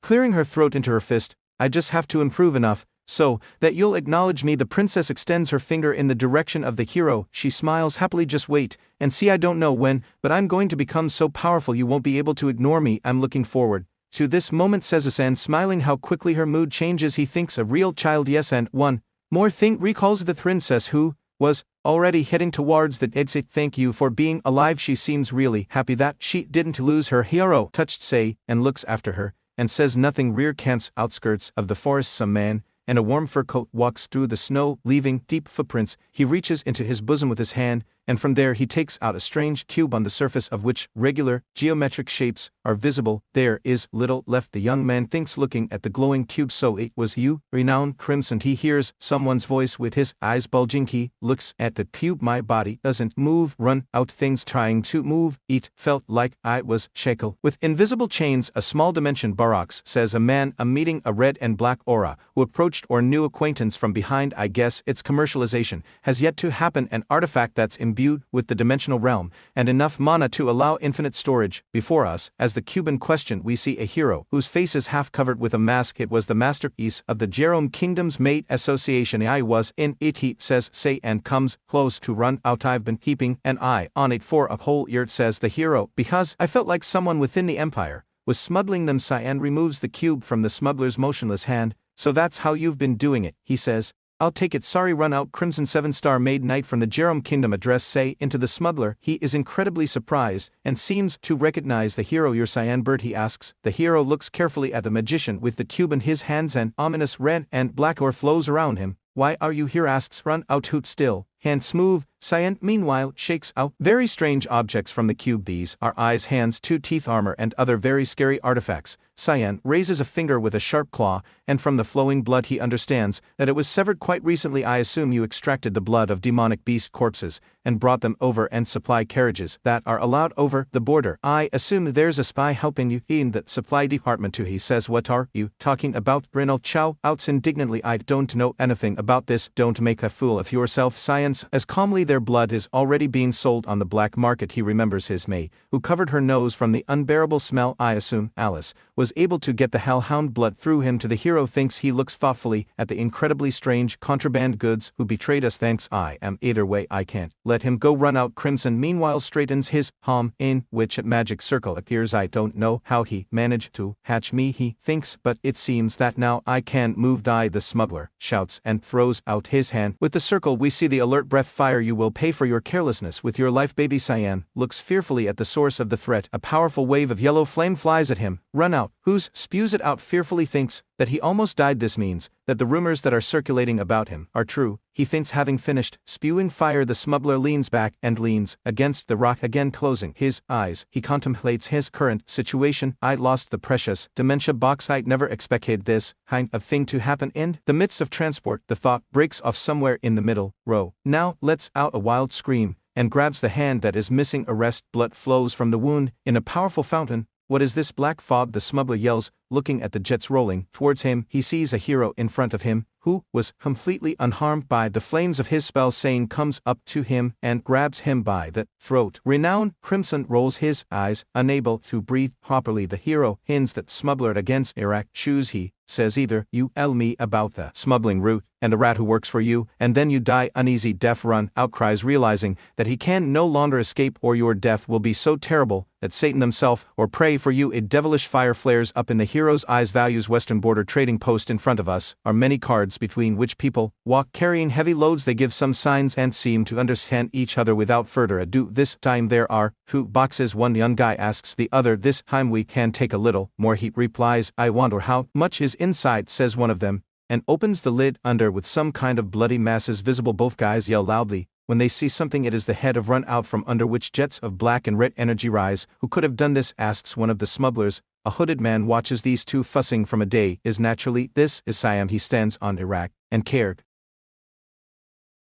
clearing her throat into her fist. I just have to improve enough so that you'll acknowledge me. The princess extends her finger in the direction of the hero. She smiles happily. Just wait and see. I don't know when, but I'm going to become so powerful you won't be able to ignore me. I'm looking forward to this moment, says Asan, smiling. How quickly her mood changes. He thinks, a real child. Yes, and one more thing recalls the princess, who was already heading towards the exit. Thank you for being alive. She seems really happy that she didn't lose her hero. Touched, say, and looks after her and says nothing. Rear camp's outskirts of the forest. Some man in a warm fur coat walks through the snow, leaving deep footprints. He reaches into his bosom with his hand, and from there he takes out a strange cube on the surface of which regular geometric shapes are visible. There is little left, the young man thinks, looking at the glowing cube. So it was you, renowned crimson. He hears someone's voice with his eyes bulging. He looks at the cube. My body doesn't move. Run out. Things trying to move. It felt like I was shackled with invisible chains. A small dimension. Barox, says a man meeting a red and black aura, who approached or new acquaintance from behind. I guess its commercialization has yet to happen. An artifact that's imbued with the dimensional realm and enough mana to allow infinite storage. Before us, as the cube in question, we see a hero whose face is half covered with a mask. It was the masterpiece of the Jerome Kingdom's Mate Association. I was in it, he says, say, and comes close to run out. I've been keeping an eye on it for a whole year, says the hero, because I felt like someone within the empire was smuggling them. Cyan removes the cube from the smuggler's motionless hand. So that's how you've been doing it, he says. I'll take it. Sorry, run out. Crimson 7-star made knight from the Jerome Kingdom address, say, into the smuggler. He is incredibly surprised and seems to recognize the hero. Your Cyan bird, he asks. The hero looks carefully at the magician with the cube in his hands. An ominous red and black aura flows around him. Why are you here? Asks run out. Hoot still. Hand smooth, Cyan, meanwhile, shakes out very strange objects from the cube. These are eyes, hands, 2 teeth, armor, and other very scary artifacts. Cyan raises a finger with a sharp claw, and from the flowing blood he understands that it was severed quite recently. I assume you extracted the blood of demonic beast corpses and brought them over and supply carriages that are allowed over the border. I assume there's a spy helping you in the supply department too. He says, what are you talking about? Rinal Chow outs indignantly, I don't know anything about this. Don't make a fool of yourself. Science as calmly, their blood is already being sold on the black market. He remembers his May, who covered her nose from the unbearable smell. I assume Alice was able to get the hellhound blood through him to the hero. Thinks he looks thoughtfully at the incredibly strange contraband goods who betrayed us. Thanks, I am either way. I can't let him go. Run out. Crimson meanwhile straightens his palm, in which a magic circle appears. I don't know how he managed to hatch me, he thinks, but it seems that now I can move. Die. The smuggler shouts and throws out his hand with the circle. We see the alert breath fire. You will pay for your carelessness with your life. Baby Cyan looks fearfully at the source of the threat. A powerful wave of yellow flame flies at him. Run out. Who's spews it out fearfully, thinks that he almost died. This means that the rumors that are circulating about him are true. He thinks having finished spewing fire, the smuggler leans back and leans against the rock again, closing his eyes. He contemplates his current situation. I lost the precious dementia box. I never expected this kind of thing to happen in the midst of transport. The thought breaks off somewhere in the middle row. Now lets out a wild scream and grabs the hand that is missing. Arrest. Blood flows from the wound in a powerful fountain. What is this black fog? The smuggler yells, looking at the jets rolling towards him. He sees a hero in front of him, who was completely unharmed by the flames of his spell. Sane comes up to him and grabs him by the throat. Renowned Crimson rolls his eyes, unable to breathe properly. The hero hints that smuggler against Iraq shoes. He says, either you tell me about the smuggling route and the rat who works for you, and then you die. Uneasy. Death run out cries, realizing that he can no longer escape, or your death will be so terrible that Satan himself or pray for you. A devilish fire flares up in the hero's eyes. Values. Western border trading post. In front of us are many cards between which people walk carrying heavy loads. They give some signs and seem to understand each other. Without further ado, this time there are 2 boxes. One young guy asks the other, this time we can take a little more. He replies, I wonder how much is inside, says one of them, and opens the lid. Under with some kind of bloody masses visible. Both guys yell loudly when they see something. It is the head of Run out, from under which jets of black and red energy rise. Who could have done this, asks one of the smugglers. A hooded man watches these two fussing from a day. Is naturally, this is Siam. He stands on Iraq and cared.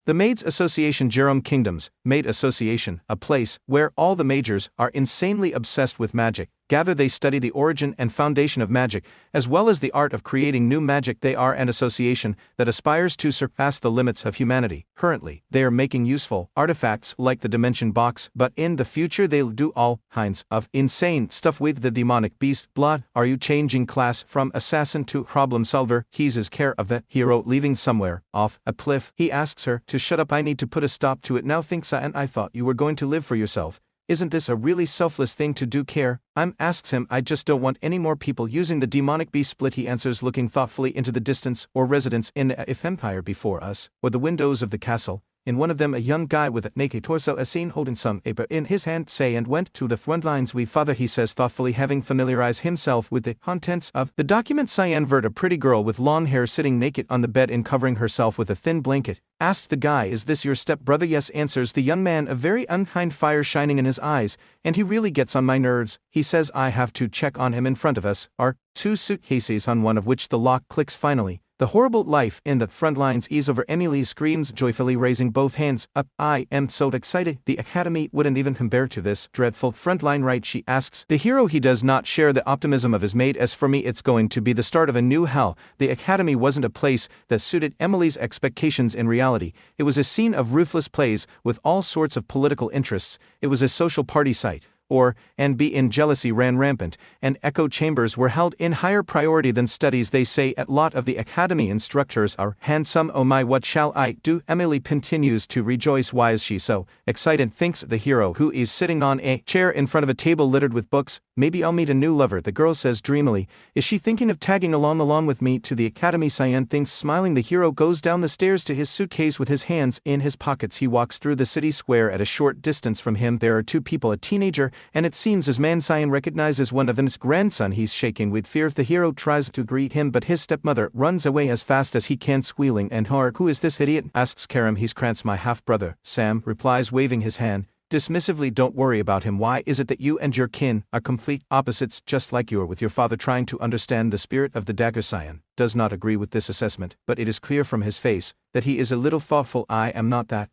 The Maids Association. Jerome Kingdoms Maid Association, a place where all the majors are insanely obsessed with magic. Gather. They study the origin and foundation of magic, as well as the art of creating new magic. They are an association that aspires to surpass the limits of humanity. Currently, they are making useful artifacts like the Dimension Box, but in the future they'll do all kinds of insane stuff with the demonic beast. Blood. Are you changing class from assassin to problem solver? He's care of the hero leaving somewhere off a cliff. He asks her to shut up. I need to put a stop to it now. Thinks and I thought you were going to live for yourself. Isn't this a really selfless thing to do? Care? Asks him. I just don't want any more people using the demonic beast. Split. He answers, looking thoughtfully into the distance or residence in if empire before us, or the windows of the castle. In one of them a young guy with a naked torso is seen holding some paper in his hand. Say and went to the front lines. We father, he says thoughtfully, having familiarized himself with the contents of the document. Cyan vert. A pretty girl with long hair sitting naked on the bed and covering herself with a thin blanket. Asked the guy, is this your step brother? Yes, answers the young man, a very unkind fire shining in his eyes, and he really gets on my nerves. He says I have to check on him. In front of us are 2 suitcases, on one of which the lock clicks. Finally, the horrible life in the front lines ease over. Emily screams joyfully, raising both hands up. I am so excited. The academy wouldn't even compare to this dreadful front line, right? She asks the hero. He does not share the optimism of his mate. As for me, it's going to be the start of a new hell. The academy wasn't a place that suited Emily's expectations. In reality, it was a scene of ruthless plays with all sorts of political interests. It was a social party site. And jealousy ran rampant, and echo chambers were held in higher priority than studies. They say a lot of the academy instructors are handsome. Oh my, what shall I do? Emily continues to rejoice. Why is she so excited? Thinks the hero, who is sitting on a chair in front of a table littered with books. maybe I'll meet a new lover, the girl says dreamily. Is she thinking of tagging along with me to the academy? Cyan thinks, smiling. The hero goes down the stairs to his suitcase with his hands in his pockets. He walks through the city square. At a short distance from him there are two people, a teenager, and it seems as man Cyan recognizes one of them's grandson. He's shaking with fear. The hero tries to greet him, but his stepmother runs away as fast as he can, squealing and hard. Who is this idiot? Asks Karam. He's Krantz, my half-brother, Sam replies, waving his hand dismissively. Don't worry about him. Why is it that you and your kin are complete opposites, just like you are with your father? Trying to understand the spirit of the dagger, Cyan does not agree with this assessment, but it is clear from his face that he is a little thoughtful. I am not that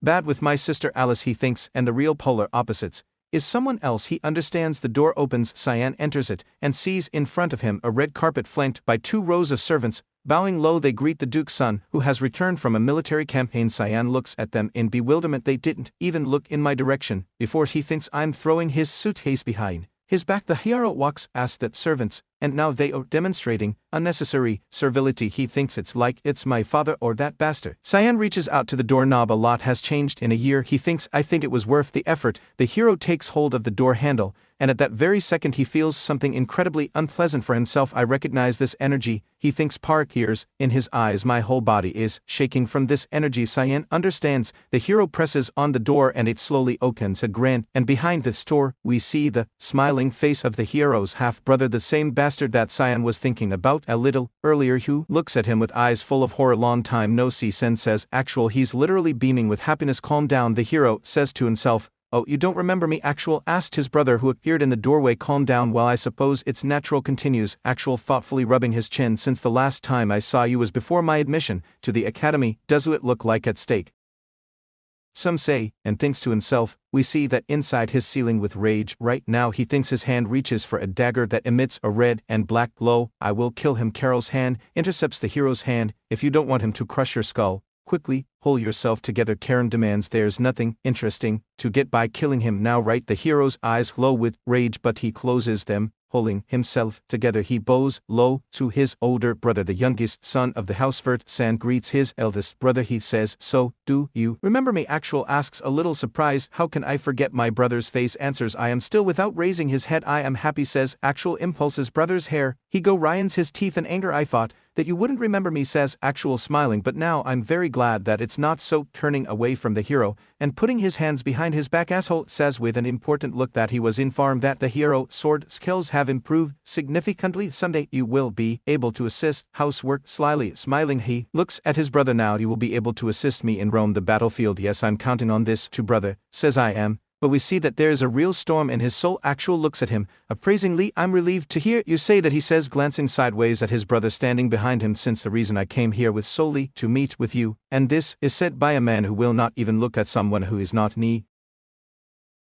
bad with my sister Alice, he thinks, and the real polar opposites is someone else. He understands. The door opens. Cyan enters it and sees in front of him a red carpet flanked by 2 rows of servants. Bowing low, they greet the Duke's son, who has returned from a military campaign. Cyan looks at them in bewilderment. They didn't even look in my direction before. He thinks. I'm throwing his suitcase behind his back. The hero walks past the servants, and now they are demonstrating unnecessary servility. He thinks it's like it's my father or that bastard. Cyan reaches out to the doorknob. A lot has changed in a year, he thinks. I think it was worth the effort. The hero takes hold of the door handle, and at that very second he feels something incredibly unpleasant for himself. I recognize this energy, he thinks. Park hears in his eyes. My whole body is shaking from this energy. Cyan understands. The hero presses on the door and it slowly opens. A grand, and behind this door we see the smiling face of the hero's half-brother, the same bastard that Cyan was thinking about a little earlier. Hugh looks at him with eyes full of horror. Long time no see, Sen says. Actual, he's literally beaming with happiness. Calm down, the hero says to himself. Oh, you don't remember me? Actual asked his brother, who appeared in the doorway. Calm down. Well, I suppose it's natural, continues Actual, thoughtfully rubbing his chin. Since the last time I saw you was before my admission to the academy. Does it look like at stake? Some say, and thinks to himself. We see that inside his ceiling with rage right now. He thinks. His hand reaches for a dagger that emits a red and black glow. I will kill him. Carol's hand intercepts the hero's hand. If you don't want him to crush your skull, quickly pull yourself together, Karen demands. There's nothing interesting to get by killing him now, right? The hero's eyes glow with rage, but he closes them. Pulling himself together, he bows low to his older brother, the youngest son of the house. Vert San greets his eldest brother. He says, so, do you remember me? Actual asks, a little surprised. How can I forget? My brother's face answers, I am still. Without raising his head. I am happy, says Actual. Impulses brother's hair. He grinds his teeth in anger. I thought that you wouldn't remember me, says Actual, smiling, but now I'm very glad that it's not so. Turning away from the hero and putting his hands behind his back. Asshole says with an important look that he was informed that the hero sword skills have improved significantly. Someday you will be able to assist housework. Slyly smiling, he looks at his brother. Now you will be able to assist me in Rome, the battlefield. Yes, I'm counting on this too, brother, says I am. But we see that there's a real storm in his soul. Actual looks at him appraisingly. I'm relieved to hear you say that, he says, glancing sideways at his brother standing behind him. Since the reason I came here was solely to meet with you, and this is said by a man who will not even look at someone who is not me.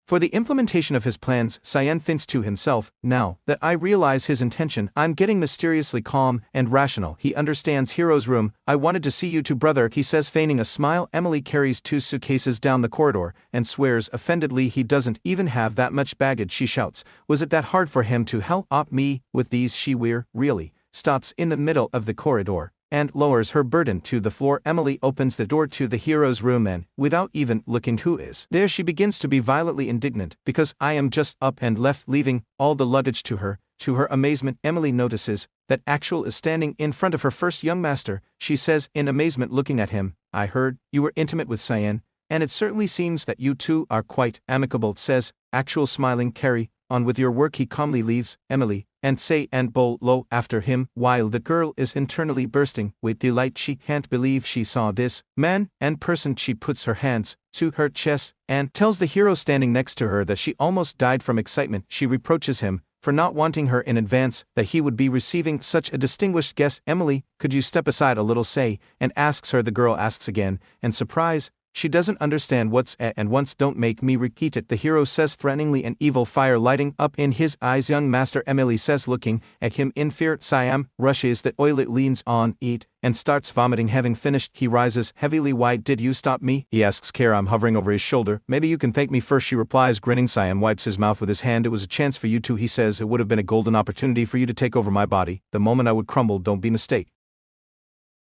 For the implementation of his plans. Cyan thinks to himself, now that I realize his intention, I'm getting mysteriously calm and rational. He understands. Hero's room. I wanted to see you too, brother, he says, feigning a smile. Emily carries 2 suitcases down the corridor and swears offendedly he doesn't even have that much baggage. She shouts, was it that hard for him to help me with these? She really stops in the middle of the corridor and lowers her burden to the floor. Emily opens the door to the hero's room and, without even looking who is there, she begins to be violently indignant, because I am just up and left, leaving all the luggage to her. To her amazement, Emily notices that Actual is standing in front of her first young master. She says in amazement, looking at him, I heard you were intimate with Cyan, and it certainly seems that you two are quite amicable, says Actual, smiling. Carry on with your work. He calmly leaves Emily and bow low after him, while the girl is internally bursting with delight. She can't believe she saw this man and person. She puts her hands to her chest and tells the hero standing next to her that she almost died from excitement. She reproaches him for not wanting her in advance, that he would be receiving such a distinguished guest. Emily, could you step aside a little, say, and asks her. The girl asks again, and surprise, she doesn't understand what's and once. Don't make me repeat it, the hero says threateningly, an evil fire lighting up in his eyes. Young master, Emily says, looking at him in fear. Siam rushes the oil. It leans on it and starts vomiting. Having finished, he rises heavily. Why did you stop me? He asks Karam, hovering over his shoulder. Maybe you can thank me first, she replies, grinning. Siam wipes his mouth with his hand. It was a chance for you two, he says. It would have been a golden opportunity for you to take over my body. The moment I would crumble, don't be mistake.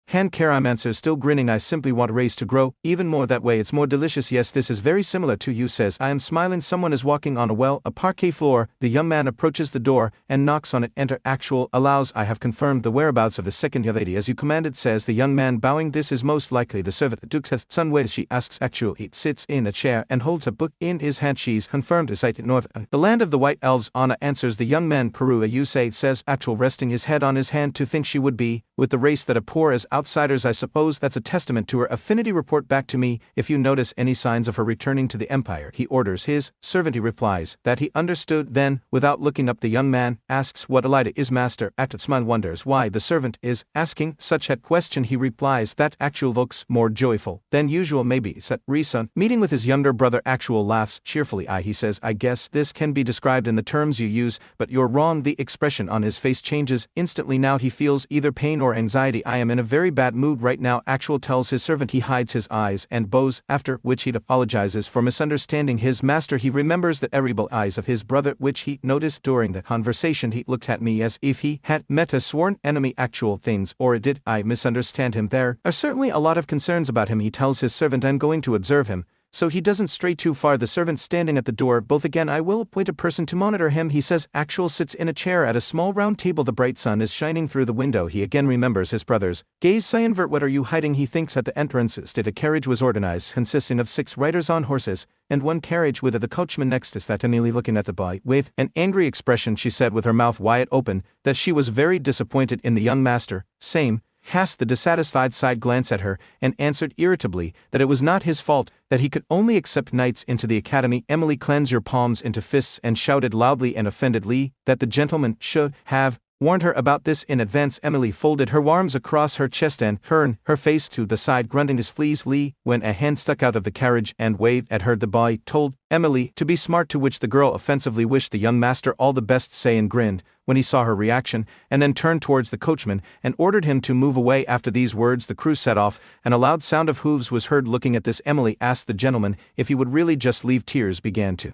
Han Karam answers, still grinning, I simply want race to grow, even more that way it's more delicious. Yes, this is very similar to you, says. I am smiling. Someone is walking on a parquet floor. The young man approaches the door and knocks on it. Enter. Actual. Allows. I have confirmed the whereabouts of the second lady as you commanded, says the young man, bowing. This is most likely the servant. Duke's son. Where is she? Asks Actual. He sits in a chair and holds a book in his hand. She's confirmed to sight north. The land of the white elves. Anna answers the young man. Peru. You say, says Actual, resting his head on his hand. To think she would be with the race that are poor as outsiders. I suppose that's a testament to her affinity. Report back to me if you notice any signs of her returning to the empire. He orders his servant. He replies that he understood. Then, without looking up, the young man asks what Elida is, master. Active smile wonders why the servant is asking such a question. He replies that Actual looks more joyful than usual. Maybe it's at recent meeting with his younger brother. Actual laughs cheerfully. He says, I guess this can be described in the terms you use, but you're wrong. The expression on his face changes instantly. Now he feels either pain or anxiety. I am in a very bad mood right now. Actual tells his servant he hides his eyes and bows, after which he apologizes for misunderstanding his master. He remembers the terrible eyes of his brother, which he noticed during the conversation. He looked at me as if he had met a sworn enemy. Actual things, or did I misunderstand him? There are certainly a lot of concerns about him. He tells his servant, I'm going to observe him, so he doesn't stray too far. The servant standing at the door, both again, I will appoint a person to monitor him. He says. Actual sits in a chair at a small round table. The bright sun is shining through the window. He again remembers his brothers gaze. Cyanvert, what are you hiding? He thinks at the entrance state a carriage was organized, consisting of 6 riders on horses, and 1 carriage with the coachman next. Is that Emily looking at the boy with an angry expression? She said with her mouth wide open that she was very disappointed in the young master. Same. Cast the dissatisfied side glance at her, and answered irritably that it was not his fault, that he could only accept knights into the academy. Emily cleansed your palms into fists and shouted loudly and offendedly that the gentleman should have warned her about this in advance. Emily folded her arms across her chest and turned her face to the side, grunting displeasedly when a hand stuck out of the carriage and waved at her. The boy told Emily to be smart, to which the girl offensively wished the young master all the best, say, and grinned when he saw her reaction, and then turned towards the coachman and ordered him to move away. After these words the crew set off, and a loud sound of hooves was heard. Looking at this, Emily asked the gentleman if he would really just leave. Tears began to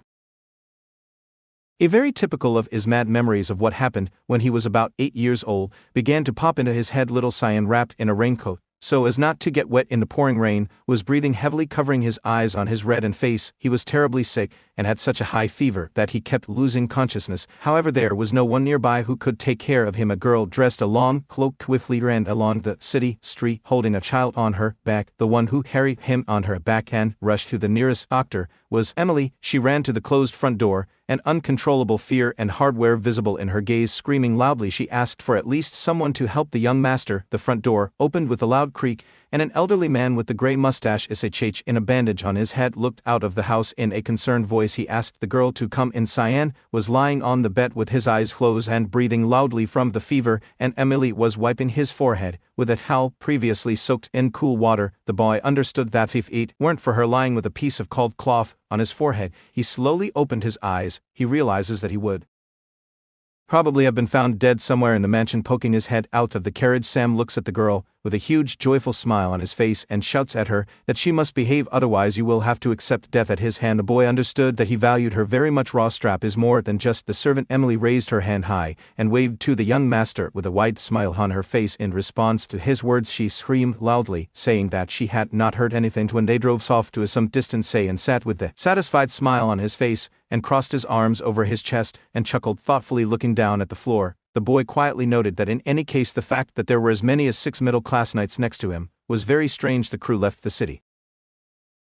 a very typical of his mad memories of what happened when he was about 8 years old began to pop into his head. Little Cyan, wrapped in a raincoat so as not to get wet in the pouring rain, was breathing heavily, covering his eyes on his reddened face. He was terribly sick and had such a high fever that he kept losing consciousness. However, there was no one nearby who could take care of him. A girl dressed a long cloak swiftly ran along the city street holding a child on her back. The one who carried him on her back and rushed to the nearest doctor was Emily. She ran to the closed front door, an uncontrollable fear and hardware visible in her gaze. Screaming loudly, she asked for at least someone to help the young master. The front door opened with a loud creak, and an elderly man with the gray mustache shh in a bandage on his head looked out of the house. In a concerned voice he asked the girl to come in. Cyan was lying on the bed with his eyes closed and breathing loudly from the fever, and Emily was wiping his forehead with a towel previously soaked in cool water. The boy understood that if it weren't for her lying with a piece of cold cloth on his forehead, he slowly opened his eyes. He realizes that he would probably have been found dead somewhere in the mansion. Poking his head out of the carriage, Sam looks at the girl with a huge joyful smile on his face and shouts at her that she must behave, otherwise you will have to accept death at his hand. The boy understood that he valued her very much. Rawstrap is more than just the servant. Emily raised her hand high and waved to the young master with a wide smile on her face. In response to his words she screamed loudly, saying that she had not heard anything. When they drove off to some distance, Sayan sat with the satisfied smile on his face and crossed his arms over his chest and chuckled thoughtfully, looking down at the floor. The boy quietly noted that in any case the fact that there were as many as 6 middle-class knights next to him was very strange. The crew left the city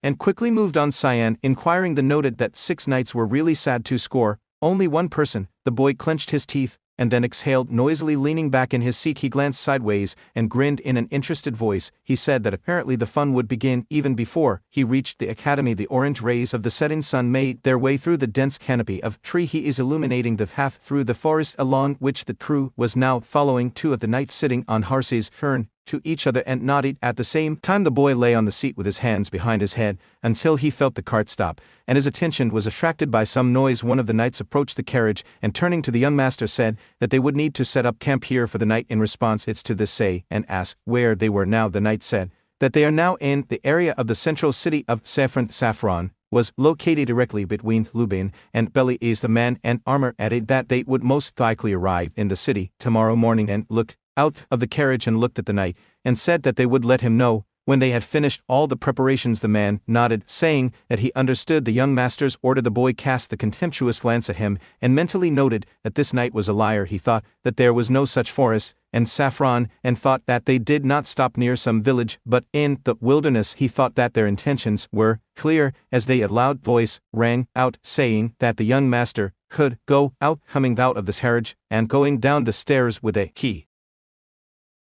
and quickly moved on. Cyan, inquiring, the noted that 6 knights were really sad to score only 1 person. The boy clenched his teeth and then exhaled noisily. Leaning back in his seat he glanced sideways and grinned in an interested voice. He said that apparently the fun would begin even before he reached the academy. The orange rays of the setting sun made their way through the dense canopy of tree. He is illuminating the path through the forest along which the crew was now following. 2 of the knights sitting on horses turned to each other and nodded at the same time. The boy lay on the seat with his hands behind his head until he felt the cart stop, and his attention was attracted by some noise. One of the knights approached the carriage and, turning to the young master, said that they would need to set up camp here for the night. In response it's to this say and asked where they were now. The knight said that they are now in the area of the central city of Saffron. Saffron was located directly between Lubin and Belize. The man in armor added that they would most likely arrive in the city tomorrow morning and looked out of the carriage and looked at the knight, and said that they would let him know. When they had finished all the preparations, the man nodded, saying that he understood the young master's order. The boy cast the contemptuous glance at him, and mentally noted that this knight was a liar. He thought that there was no such forest and saffron, and thought that they did not stop near some village, but in the wilderness. He thought that their intentions were clear, as they a loud voice rang out, saying that the young master could go out, coming out of this carriage, and going down the stairs with a key.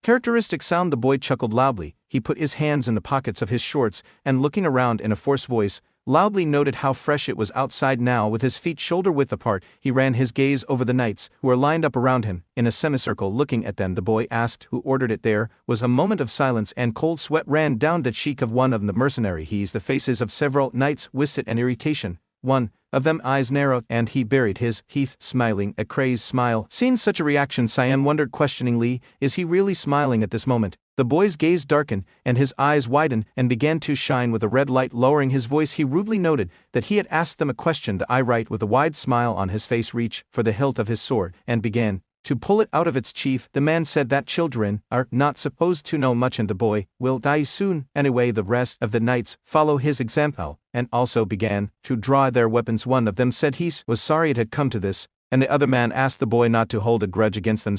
Characteristic sound. The boy chuckled loudly. He put his hands in the pockets of his shorts, and looking around in a forced voice, loudly noted how fresh it was outside now. With his feet shoulder-width apart, he ran his gaze over the knights, who were lined up around him, in a semicircle looking at them. The boy asked who ordered it. There was a moment of silence, and cold sweat ran down the cheek of one of the mercenaries. The faces of several knights wisted an irritation. One of them eyes narrowed, and he buried his teeth, smiling a crazed smile. Seeing such a reaction, Cyan wondered questioningly, is he really smiling at this moment? The boy's gaze darkened, and his eyes widened and began to shine with a red light. Lowering his voice, he rudely noted that he had asked them a question. The eye right, with a wide smile on his face, reached for the hilt of his sword, and began to pull it out of its sheath. The man said that children are not supposed to know much, and the boy will die soon anyway. The rest of the knights follow his example, and also began to draw their weapons. One of them said he was sorry it had come to this, and the other man asked the boy not to hold a grudge against them,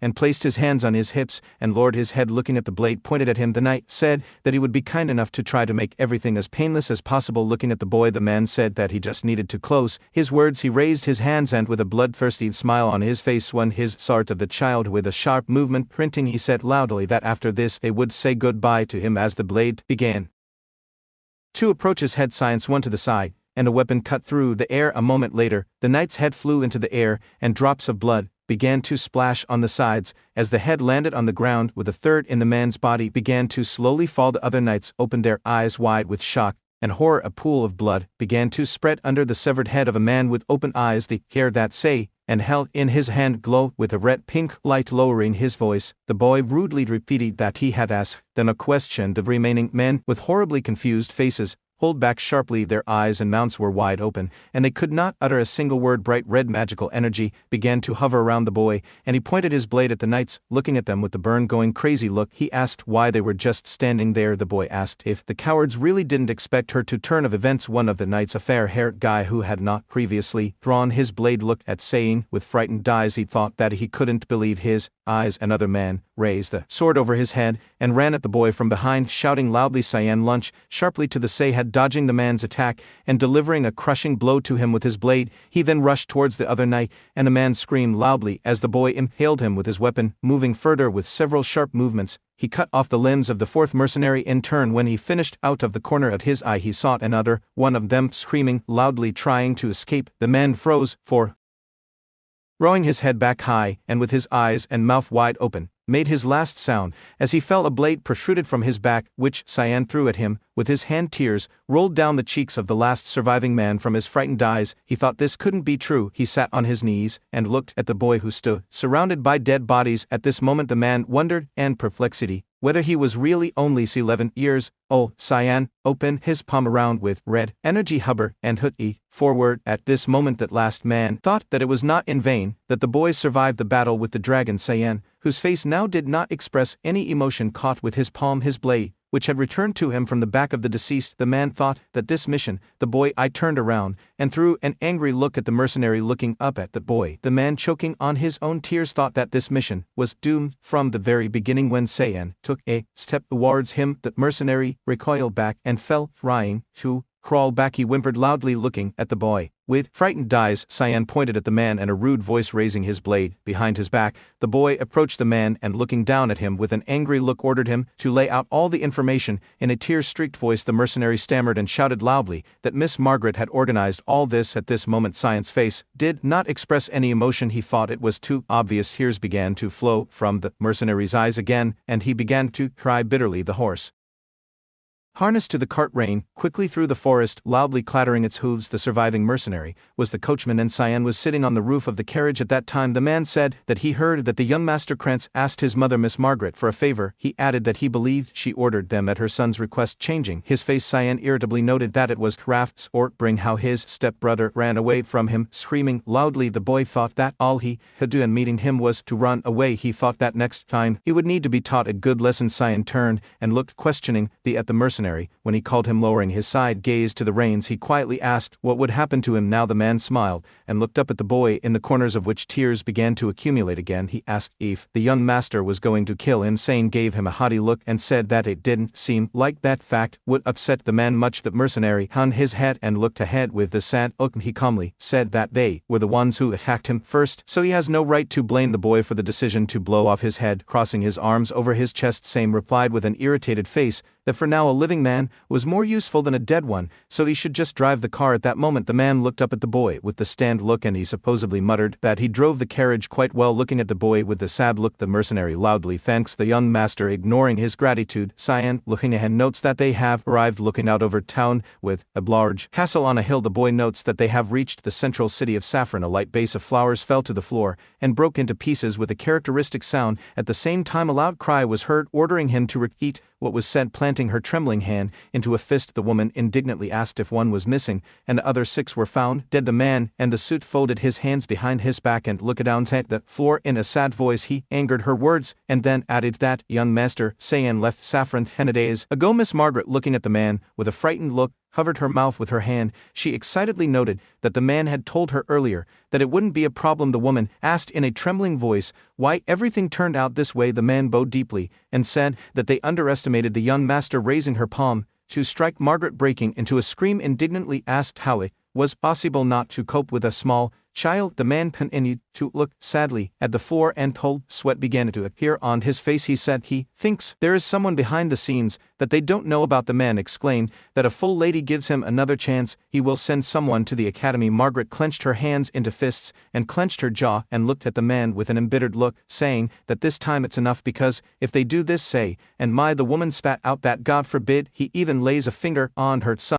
and placed his hands on his hips and lowered his head, looking at the blade pointed at him. The knight said that he would be kind enough to try to make everything as painless as possible. Looking at the boy, the man said that he just needed to close his words. He raised his hands, and with a bloodthirsty smile on his face swung his sword of the child with a sharp movement. Printing, he said loudly that after this they would say goodbye to him. As the blade began to approach his head, Science went to the side, and a weapon cut through the air. A moment later, the knight's head flew into the air, and drops of blood began to splash on the sides. As the head landed on the ground with a third in the man's body began to slowly fall, the other knights opened their eyes wide with shock and horror. A pool of blood began to spread under the severed head of a man with open eyes. The hair that and held in his hand glowed with a red-pink light. Lowering his voice, the boy rudely repeated that he had asked them a question. The remaining men, with horribly confused faces, pulled back sharply. Their eyes and mouths were wide open, and they could not utter a single word. Bright red magical energy began to hover around the boy, and he pointed his blade at the knights, looking at them with the burn-going crazy look. He asked why they were just standing there. The boy asked if the cowards really didn't expect her to turn of events. One of the knights, a fair-haired guy who had not previously drawn his blade, looked at saying with frightened eyes he thought that he couldn't believe his eyes. Another man raised the sword over his head and ran at the boy from behind, shouting loudly. Cyan lunged sharply to the head, dodging the man's attack and delivering a crushing blow to him with his blade. He then rushed towards the other knight, and the man screamed loudly as the boy impaled him with his weapon. Moving further with several sharp movements, he cut off the limbs of the fourth mercenary in turn. When he finished, out of the corner of his eye he saw another one of them screaming loudly, trying to escape. The man froze, throwing his head back high, and with his eyes and mouth wide open, made his last sound. As he fell, a blade protruded from his back, which Cyan threw at him. With his hand, tears rolled down the cheeks of the last surviving man from his frightened eyes. He thought this couldn't be true. He sat on his knees and looked at the boy, who stood surrounded by dead bodies. At this moment the man wondered, in perplexity, whether he was really only 11 years old. Cyan opened his palm around with red energy hover and hoot forward. At this moment that last man thought that it was not in vain that the boy survived the battle with the dragon. Cyan, whose face now did not express any emotion, caught with his palm his blade, which had returned to him from the back of the deceased. The man thought that this mission, the boy turned around and threw an angry look at the mercenary. Looking up at the boy, the man, choking on his own tears, thought that this mission was doomed from the very beginning. When Cyan took a step towards him, the mercenary recoiled back and fell, trying to crawl back. He whimpered loudly, looking at the boy. With frightened eyes, Cyan pointed at the man and a rude voice, raising his blade behind his back. The boy approached the man and, looking down at him with an angry look, ordered him to lay out all the information. In a tear-streaked voice, the mercenary stammered and shouted loudly that Miss Margaret had organized all this. At this moment Cyan's face did not express any emotion. He thought it was too obvious. Tears began to flow from the mercenary's eyes again, and he began to cry bitterly. The horse Harnessed to the cart ran quickly through the forest, loudly clattering its hooves. The surviving mercenary was the coachman, and Cyan was sitting on the roof of the carriage at that time. The man said that he heard that the young Master Krantz asked his mother Miss Margaret for a favor. He added that he believed she ordered them at her son's request. Changing his face, Cyan irritably noted that it was Rafts or bring how his stepbrother ran away from him, screaming loudly. The boy thought that all he could do in meeting him was to run away. He thought that next time he would need to be taught a good lesson. Cyan turned and looked questioningly at the mercenary. When he called him, lowering his side gaze to the reins, he quietly asked what would happen to him now. The man smiled and looked up at the boy, in the corners of which tears began to accumulate again. He asked if the young master was going to kill him. Cyan gave him a haughty look and said that it didn't seem like that fact would upset the man much. The mercenary hung his head and looked ahead with the sad look. He calmly said that they were the ones who attacked him first, so he has no right to blame the boy for the decision to blow off his head. Crossing his arms over his chest, Cyan replied with an irritated face that for now a living man was more useful than a dead one, so he should just drive the car. At that moment the man looked up at the boy with the stand look, and he supposedly muttered that he drove the carriage quite well. Looking at the boy with the sad look, the mercenary loudly thanks the young master, ignoring his gratitude. Cyan, looking ahead, notes that they have arrived. Looking out over town with a large castle on a hill, the boy notes that they have reached the central city of Saffron. A light vase of flowers fell to the floor and broke into pieces with a characteristic sound. At the same time a loud cry was heard ordering him to repeat what was said. Planting her trembling hand into a fist, the woman indignantly asked if one was missing, and the other 6 were found dead. The man and the suit folded his hands behind his back and looked down at the floor in a sad voice. He angered her words and then added that young master Cyan left Saffron 10 days ago. Miss Margaret, looking at the man with a frightened look, covered her mouth with her hand. She excitedly noted that the man had told her earlier that it wouldn't be a problem. The woman asked in a trembling voice why everything turned out this way. The man bowed deeply and said that they underestimated the young master. Raising her palm to strike, Margaret, breaking into a scream, indignantly asked how it was possible not to cope with a small child. The man continued to look sadly at the floor, and cold sweat began to appear on his face. He said he thinks there is someone behind the scenes that they don't know about. The man exclaimed that if full lady gives him another chance, he will send someone to the academy. Margaret clenched her hands into fists and clenched her jaw and looked at the man with an embittered look, saying that this time it's enough, because if they do this, say, and my, the woman spat out that God forbid he even lays a finger on her son.